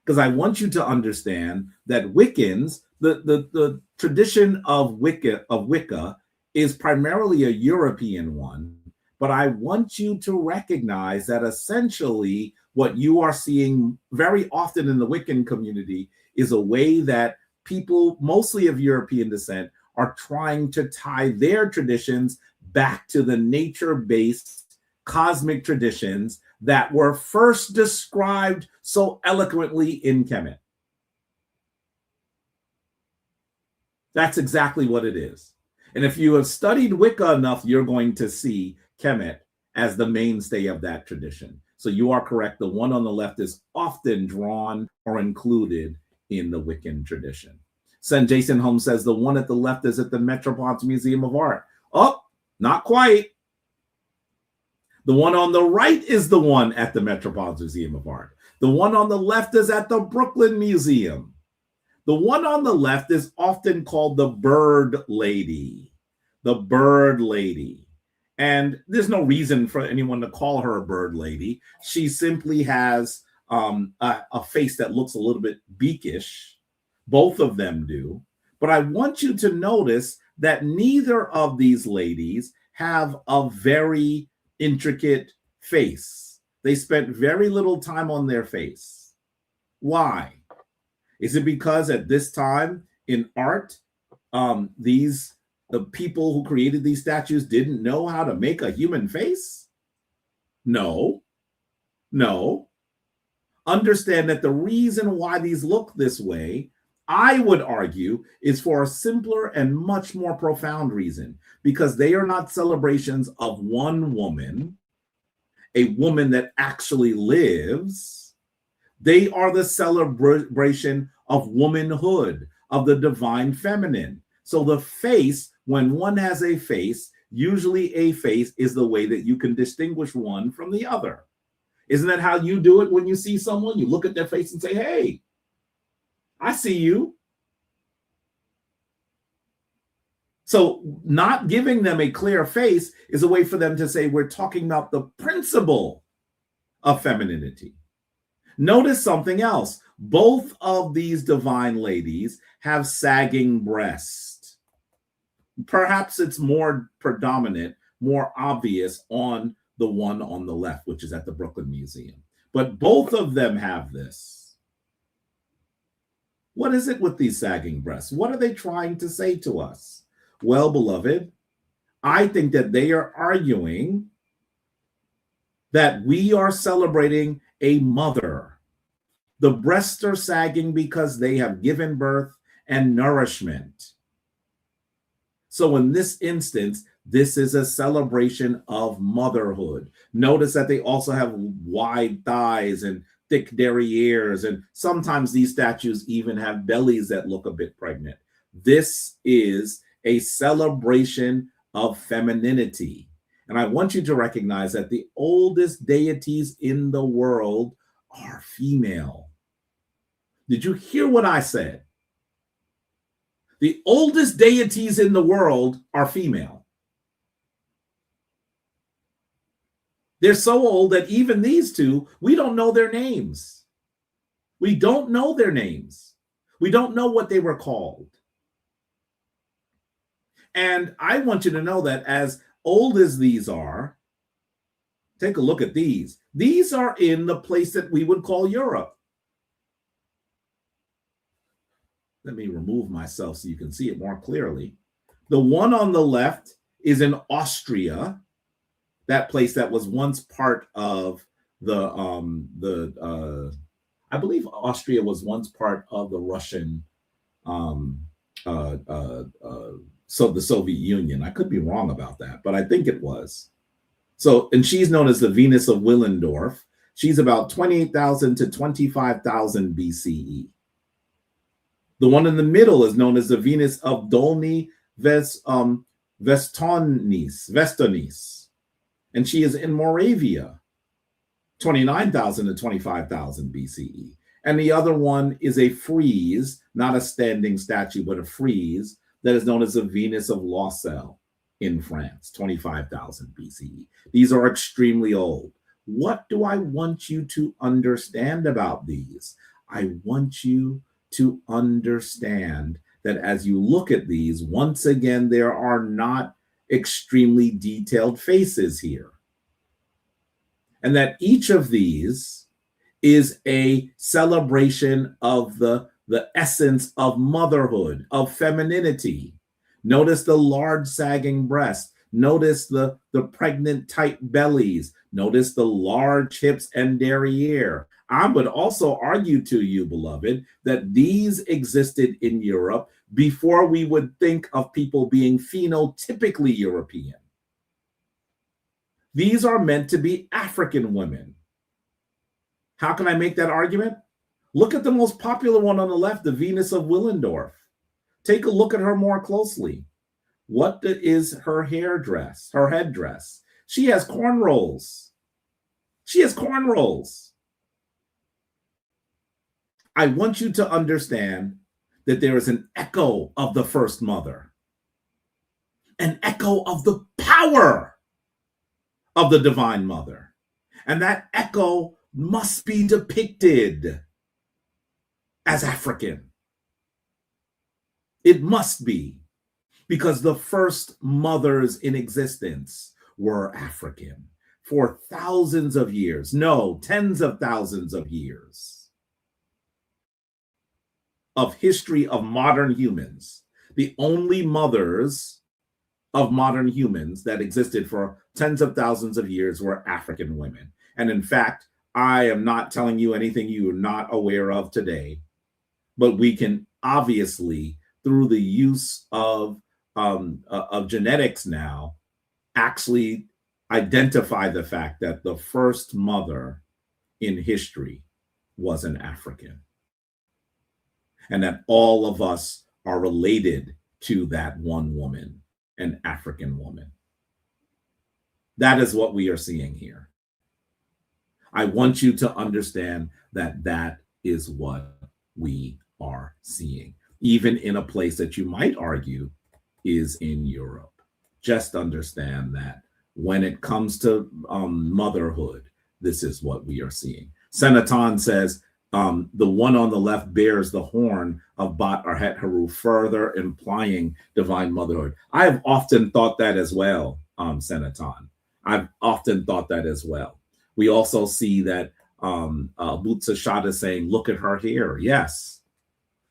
because I want you to understand that Wiccans, the tradition of Wicca is primarily a European one, but I want you to recognize that essentially what you are seeing very often in the Wiccan community is a way that people, mostly of European descent, are trying to tie their traditions back to the nature-based cosmic traditions that were first described so eloquently in Kemet. That's exactly what it is. And if you have studied Wicca enough, you're going to see Kemet as the mainstay of that tradition. So you are correct. The one on the left is often drawn or included in the Wiccan tradition. Sen Jason Holmes says the one at the left is at the Metropolitan Museum of Art. Oh, not quite. The one on the right is the one at the Metropolitan Museum of Art. The one on the left is at the Brooklyn Museum. The one on the left is often called the Bird Lady. The Bird Lady. And there's no reason for anyone to call her a Bird Lady. She simply has a face that looks a little bit beakish. Both of them do. But I want you to notice that neither of these ladies have a very intricate face. They spent very little time on their face. Why? Is it because at this time in art, the people who created these statues didn't know how to make a human face? No. Understand that the reason why these look this way, I would argue, is for a simpler and much more profound reason, because they are not celebrations of one woman, a woman that actually lives. They are the celebration of womanhood, of the divine feminine. So the face, when one has a face, usually a face is the way that you can distinguish one from the other. Isn't that how you do it when you see someone? You look at their face and say, hey, I see you. So not giving them a clear face is a way for them to say we're talking about the principle of femininity. Notice something else. Both of these divine ladies have sagging breasts. Perhaps it's more predominant more obvious on the one on the left, which is at the Brooklyn Museum. But both of them have this. What is it with these sagging breasts? What are they trying to say to us? Well, beloved, I think that they are arguing that we are celebrating a mother. The breasts are sagging because they have given birth and nourishment. So in this instance, this is a celebration of motherhood. Notice that they also have wide thighs and thick derrieres, and sometimes these statues even have bellies that look a bit pregnant. This is a celebration of femininity. And I want you to recognize that the oldest deities in the world are female. Did you hear what I said? The oldest deities in the world are female. They're so old that even these two, we don't know their names. We don't know their names. We don't know what they were called. And I want you to know that as old as these are, take a look at these. These are in the place that we would call Europe. Let me remove myself so you can see it more clearly. The one on the left is in Austria, that place that was once part of I believe Austria was once part of the Russian, so the Soviet Union. I could be wrong about that, but I think it was. So, and she's known as the Venus of Willendorf. She's about 28,000 to 25,000 BCE. The one in the middle is known as the Venus of Dolny Vestonis, and she is in Moravia, 29,000 to 25,000 BCE. And the other one is a frieze, not a standing statue, but a frieze that is known as the Venus of Lausel in France, 25,000 BCE. These are extremely old. What do I want you to understand about these? I want you to understand that as you look at these, once again, there are not extremely detailed faces here. And that each of these is a celebration of the essence of motherhood, of femininity. Notice the large sagging breast. Notice the pregnant tight bellies. Notice the large hips and derriere. I would also argue to you, beloved, that these existed in Europe before we would think of people being phenotypically European. These are meant to be African women. How can I make that argument? Look at the most popular one on the left, the Venus of Willendorf. Take a look at her more closely. What is her headdress? She has cornrows. She has cornrows. I want you to understand that there is an echo of the first mother, an echo of the power of the divine mother. And that echo must be depicted as African. It must be, because the first mothers in existence were African for thousands of years, no, tens of thousands of years of history of modern humans. The only mothers of modern humans that existed for tens of thousands of years were African women. And in fact, I am not telling you anything you are not aware of today, but we can obviously, through the use of genetics now, actually identify the fact that the first mother in history was an African, and that all of us are related to that one woman, an African woman. That is what we are seeing here. I want you to understand that that is what we are seeing, even in a place that you might argue is in Europe. Just understand that when it comes to motherhood, this is what we are seeing. Senaton says, the one on the left bears the horn of Bat Arhet Haru, further implying divine motherhood. I have often thought that as well. Senaton. I've often thought that as well. We also see that Butsa Shada saying, look at her hair. Yes,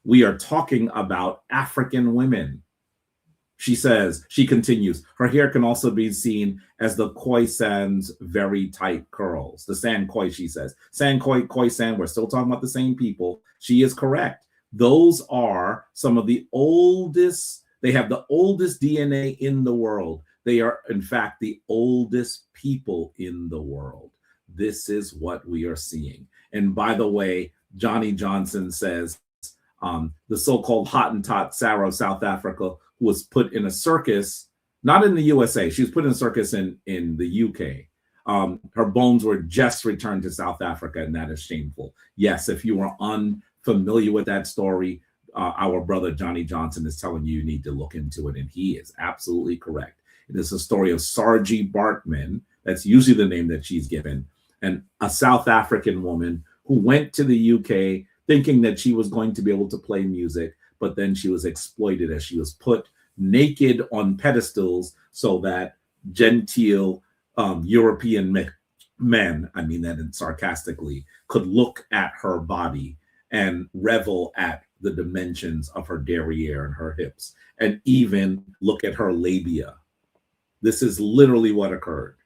we are talking about African women. She says, she continues, her hair can also be seen as the Khoisan's very tight curls. The San Khoi, she says. San Khoi, Khoisan, we're still talking about the same people. She is correct. Those are some of the oldest, they have the oldest DNA in the world. They are, in fact, the oldest people in the world. This is what we are seeing. And by the way, Johnny Johnson says, the so-called Hottentot Sarah of South Africa, who was put in a circus, not in the USA, she was put in a circus in the UK. Her bones were just returned to South Africa, and that is shameful. Yes, if you are unfamiliar with that story, our brother Johnny Johnson is telling you need to look into it, and he is absolutely correct. It is a story of Sarji Bartman, that's usually the name that she's given, and a South African woman who went to the UK thinking that she was going to be able to play music, but then she was exploited as she was put naked on pedestals so that genteel European men, I mean that sarcastically, could look at her body and revel at the dimensions of her derriere and her hips, and even look at her labia. This is literally what occurred.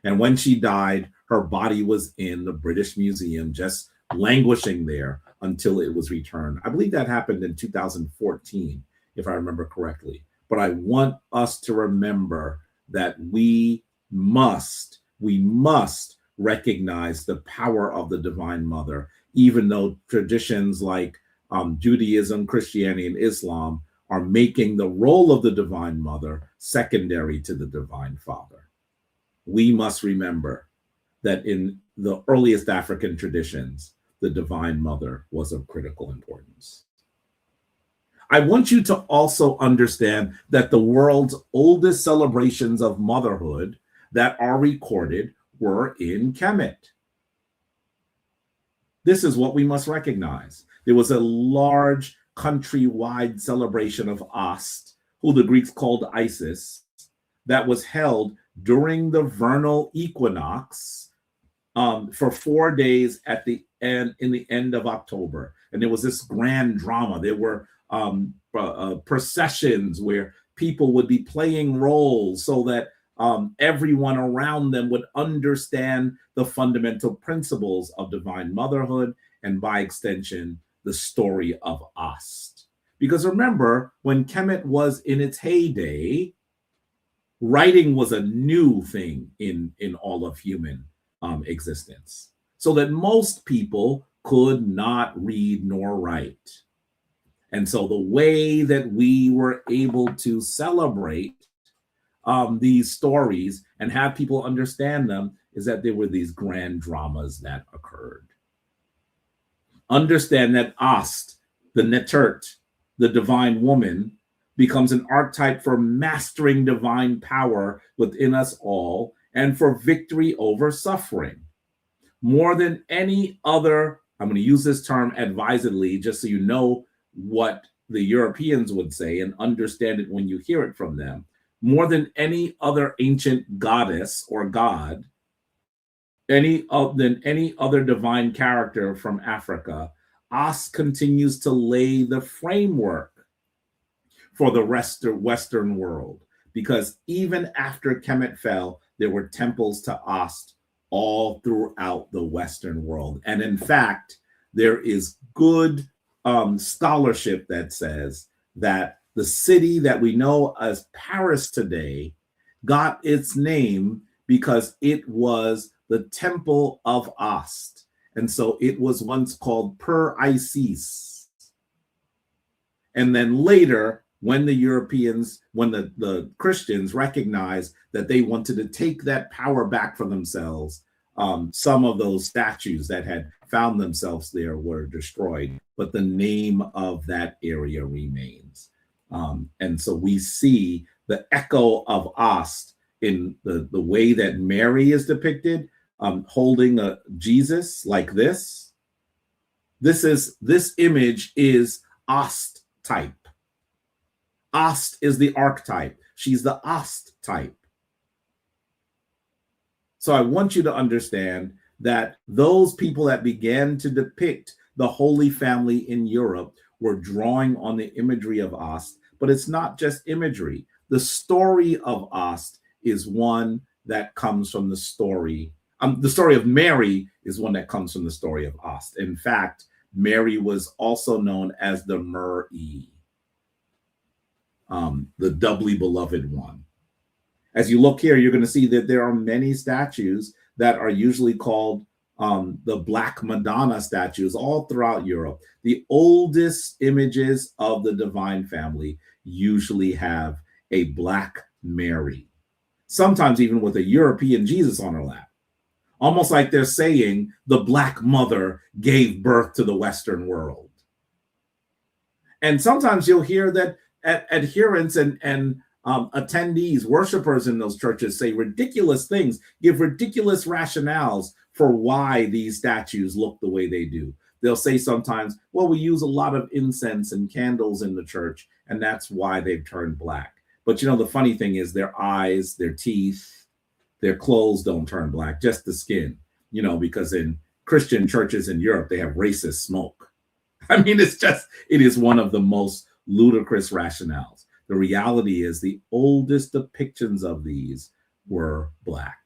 And when she died, her body was in the British Museum, just languishing there until it was returned. I believe that happened in 2014, if I remember correctly. But I want us to remember that we must recognize the power of the Divine Mother, even though traditions like Judaism, Christianity, and Islam are making the role of the Divine Mother secondary to the Divine Father. We must remember that in the earliest African traditions, the Divine Mother was of critical importance. I want you to also understand that the world's oldest celebrations of motherhood that are recorded were in Kemet. This is what we must recognize. There was a large countrywide celebration of Ast, who the Greeks called Isis, that was held during the vernal equinox for 4 days at the end, in the end of October. And there was this grand drama. There were processions where people would be playing roles so that everyone around them would understand the fundamental principles of divine motherhood, and by extension, the story of Ast. Because remember, when Kemet was in its heyday, writing was a new thing in all of human existence, so that most people could not read nor write. And so the way that we were able to celebrate these stories and have people understand them is that there were these grand dramas that occurred. Understand that Ast, the Netert, the divine woman, becomes an archetype for mastering divine power within us all and for victory over suffering. More than any other, I'm going to use this term advisedly just so you know what the Europeans would say and understand it when you hear it from them. More than any other ancient goddess or god, than any other divine character from Africa, Ast continues to lay the framework for the Western world, because even after Kemet fell, there were temples to Ast all throughout the Western world. And in fact, there is good scholarship that says that the city that we know as Paris today got its name because it was the temple of Ast. And so it was once called Per Isis. And then later, when the Europeans, when the Christians recognized that they wanted to take that power back for themselves, some of those statues that had found themselves there were destroyed, but the name of that area remains. And so we see the echo of Ast in the way that Mary is depicted, holding a Jesus like this. This image is Ast type. Ast is the archetype. She's the Ast type. So I want you to understand that those people that began to depict the Holy Family in Europe were drawing on the imagery of Ast, but it's not just imagery. The story of Ast is one that comes from the story of Mary is one that comes from the story of Ast. In fact, Mary was also known as the Mer-E, the doubly beloved one. As you look here, you're going to see that there are many statues that are usually called the Black Madonna statues all throughout Europe. The oldest images of the divine family usually have a Black Mary, sometimes even with a European Jesus on her lap. Almost like they're saying the Black mother gave birth to the Western world. And sometimes you'll hear that adherents and attendees, worshipers in those churches say ridiculous things, give ridiculous rationales for why these statues look the way they do. They'll say sometimes, well, we use a lot of incense and candles in the church, and that's why they've turned black. But you know, the funny thing is their eyes, their teeth, their clothes don't turn black, just the skin, you know, because in Christian churches in Europe, they have racist smoke. I mean, it is one of the most ludicrous rationales. The reality is the oldest depictions of these were black.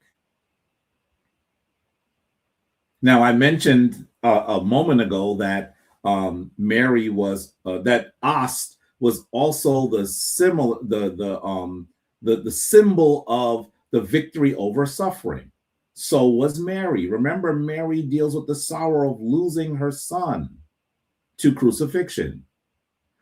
Now, I mentioned a moment ago that Mary was that Ast was also the symbol of the victory over suffering. So was Mary. Remember, Mary deals with the sorrow of losing her son to crucifixion.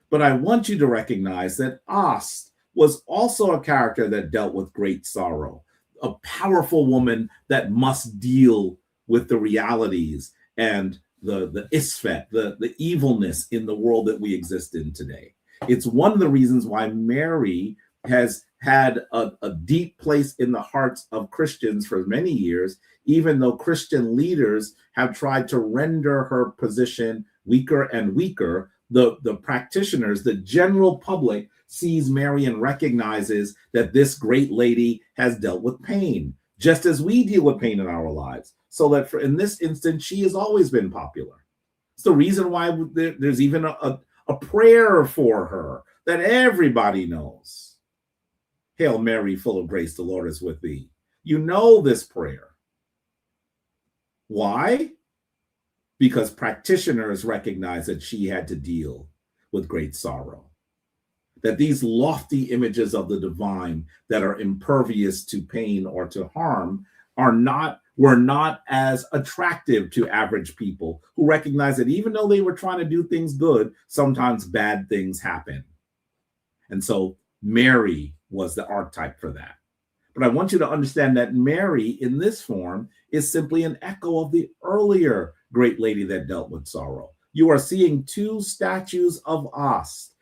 But I want you to recognize that Ast was also a character that dealt with great sorrow, a powerful woman that must deal with the realities and the isfet, the evilness in the world that we exist in today. It's one of the reasons why Mary has had a deep place in the hearts of Christians for many years, even though Christian leaders have tried to render her position weaker and weaker. The practitioners, the general public sees Mary and recognizes that this great lady has dealt with pain, just as we deal with pain in our lives. So that in this instance, she has always been popular. It's the reason why there's even a prayer for her that everybody knows. Hail Mary, full of grace, the Lord is with thee. You know this prayer. Why? Because practitioners recognize that she had to deal with great sorrow. That these lofty images of the divine that are impervious to pain or to harm were not as attractive to average people who recognize that even though they were trying to do things good, sometimes bad things happen. And so Mary was the archetype for that. But I want you to understand that Mary in this form is simply an echo of the earlier great lady that dealt with sorrow. You are seeing two statues of Ast.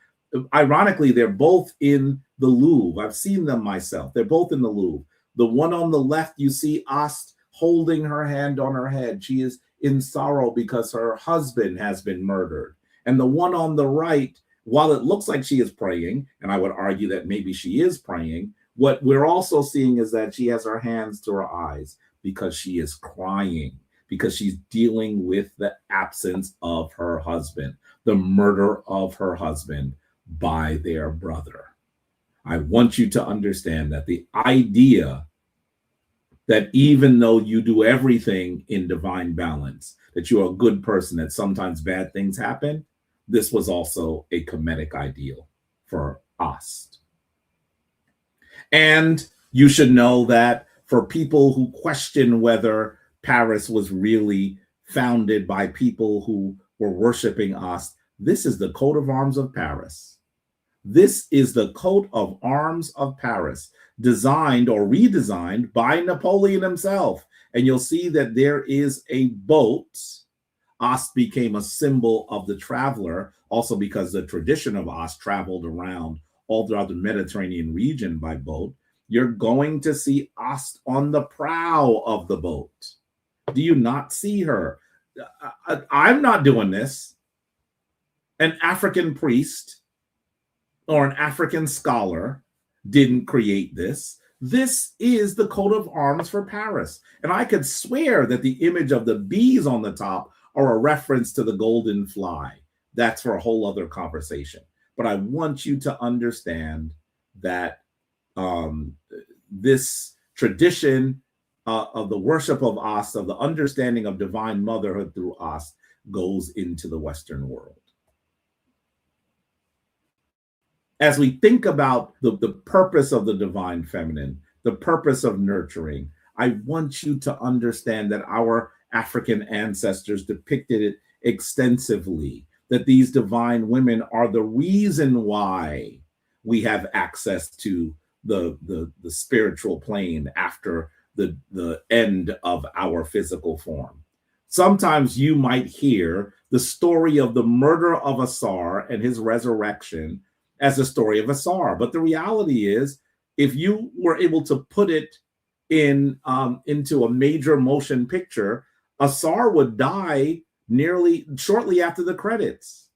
Ironically, they're both in the Louvre. I've seen them myself. They're both in the Louvre. The one on the left, you see Ast holding her hand on her head. She is in sorrow because her husband has been murdered. And the one on the right, while it looks like she is praying, and I would argue that maybe she is praying, what we're also seeing is that she has her hands to her eyes because she is crying, because she's dealing with the absence of her husband, the murder of her husband by their brother. I want you to understand that the idea that even though you do everything in divine balance, that you're a good person, that sometimes bad things happen, this was also a Kemetic ideal for Ast. And you should know that for people who question whether Paris was really founded by people who were worshiping Ast, this is the coat of arms of Paris. This is the coat of arms of Paris, designed or redesigned by Napoleon himself. And you'll see that there is a boat. Ast became a symbol of the traveler, also because the tradition of Ast traveled around all throughout the Mediterranean region by boat. You're going to see Ast on the prow of the boat. Do you not see her? I'm not doing this. An African priest or an African scholar didn't create this. This is the coat of arms for Paris. And I could swear that the image of the bees on the top are a reference to the golden fly. That's for a whole other conversation. But I want you to understand that this tradition of the worship of As, of the understanding of divine motherhood through As, goes into the Western world. As we think about the purpose of the divine feminine, the purpose of nurturing, I want you to understand that our African ancestors depicted it extensively, that these divine women are the reason why we have access to the spiritual plane after the end of our physical form. Sometimes you might hear the story of the murder of Asar and his resurrection as a story of Asar. But the reality is, if you were able to put it into a major motion picture, Asar would die shortly after the credits.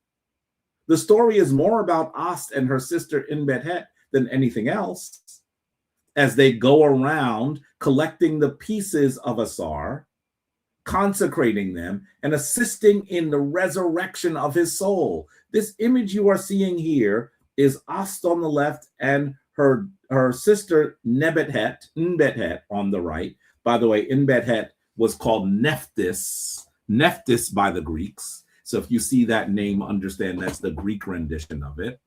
The story is more about Ast and her sister Inbethet than anything else, as they go around collecting the pieces of Asar, consecrating them, and assisting in the resurrection of his soul. This image you are seeing here is Ast on the left and her sister Inbethet on the right. By the way, Inbethet was called Nephthys by the Greeks. So if you see that name, understand that's the Greek rendition of it.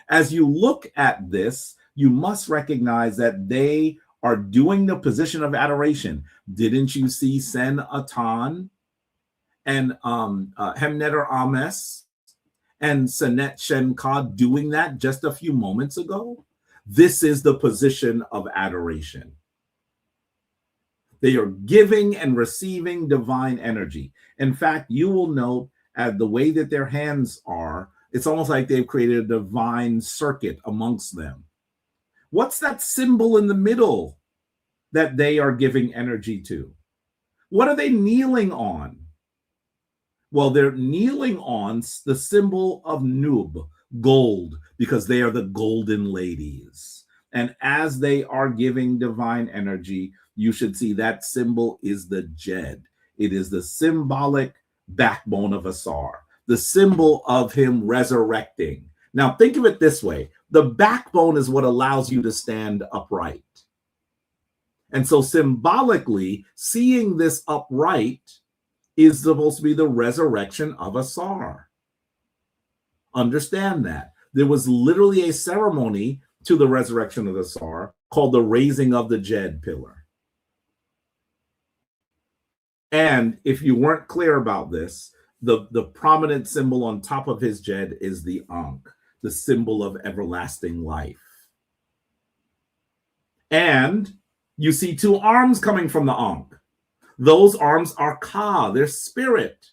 As you look at this, you must recognize that they are doing the position of adoration. Didn't you see Sen Atan and Hemneter Ames and Senet Shenka doing that just a few moments ago? This is the position of adoration. They are giving and receiving divine energy. In fact, you will note at the way that their hands are, it's almost like they've created a divine circuit amongst them. What's that symbol in the middle that they are giving energy to? What are they kneeling on? Well, they're kneeling on the symbol of Nub, gold, because they are the golden ladies. And as they are giving divine energy, you should see that symbol is the Jed. It is the symbolic backbone of Asar, the symbol of him resurrecting. Now, think of it this way. The backbone is what allows you to stand upright. And so symbolically, seeing this upright is supposed to be the resurrection of Asar. Understand that. There was literally a ceremony to the resurrection of Asar called the raising of the Jed pillar. And if you weren't clear about this, the prominent symbol on top of his Jed is the Ankh, the symbol of everlasting life. And you see two arms coming from the Ankh. Those arms are Ka, their spirit.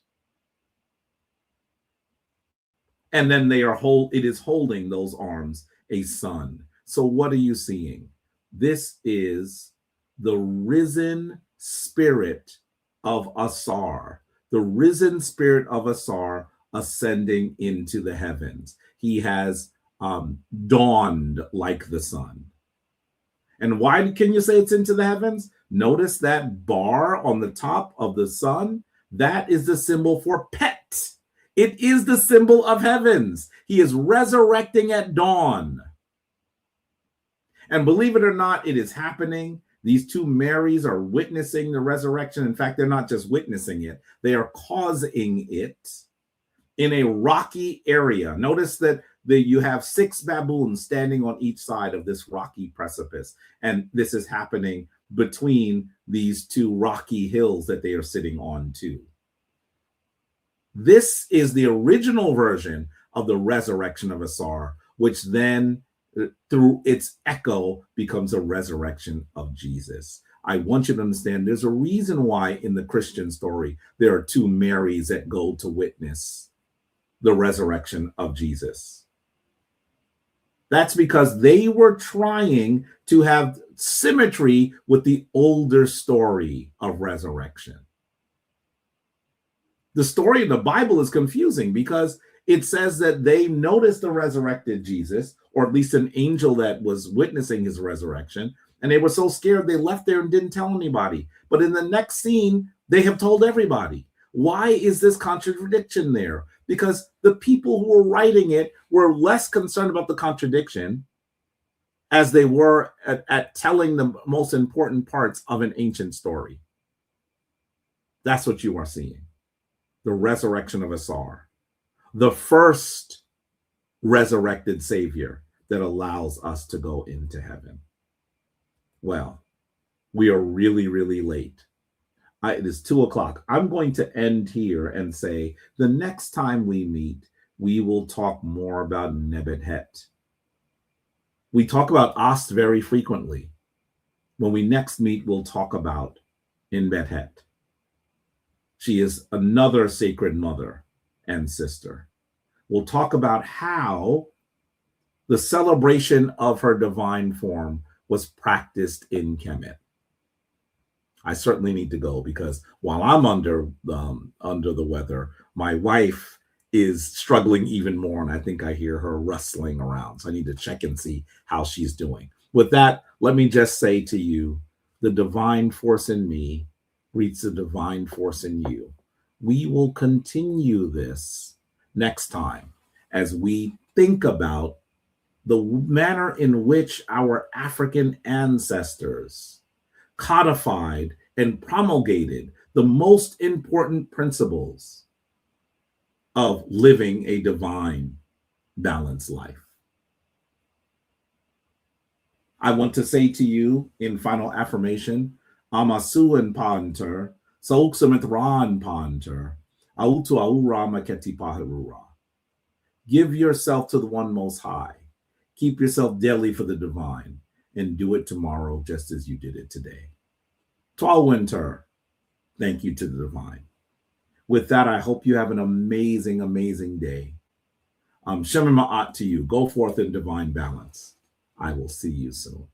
And then it is holding those arms a sun. So what are you seeing? This is the risen spirit of Asar, the risen spirit of Asar ascending into the heavens. He has dawned like the sun. And why can you say it's into the heavens? Notice that bar on the top of the sun. That is the symbol for Pet. It is the symbol of heavens. He is resurrecting at dawn. And believe it or not, it is happening. These two Marys are witnessing the resurrection. In fact, they're not just witnessing it, they are causing it in a rocky area. Notice that you have 6 baboons standing on each side of this rocky precipice. And this is happening between these 2 rocky hills that they are sitting on too. This is the original version of the resurrection of Asar, which then through its echo becomes a resurrection of Jesus. I want you to understand there's a reason why in the Christian story there are 2 Marys that go to witness the resurrection of Jesus. That's because they were trying to have symmetry with the older story of resurrection. The story in the Bible is confusing because it says that they noticed the resurrected Jesus, or at least an angel that was witnessing his resurrection, and they were so scared they left there and didn't tell anybody. But in the next scene, they have told everybody. Why is this contradiction there? Because the people who were writing it were less concerned about the contradiction as they were at telling the most important parts of an ancient story. That's what you are seeing. The resurrection of Asar, the first resurrected Savior that allows us to go into heaven. Well, we are really, really late. It is 2:00. I'm going to end here and say the next time we meet, we will talk more about Nebuchadnezzar. We talk about Ast very frequently. When we next meet, we'll talk about Inbethet. She is another sacred mother and sister. We'll talk about how the celebration of her divine form was practiced in Kemet. I certainly need to go because while I'm under the weather, my wife is struggling even more, and I think I hear her rustling around. So I need to check and see how she's doing. With that, let me just say to you, the divine force in me greets the divine force in you. We will continue this next time as we think about the manner in which our African ancestors codified and promulgated the most important principles of living a divine, balanced life. I want to say to you in final affirmation, Amasuan Panter, Sauksamitran Panter, Autu Aura Maketi Paharura. Give yourself to the one most high. Keep yourself daily for the divine, and do it tomorrow just as you did it today. Tall winter, thank you to the divine. With that, I hope you have an amazing, amazing day. Shema Ma'at to you. Go forth in divine balance. I will see you soon.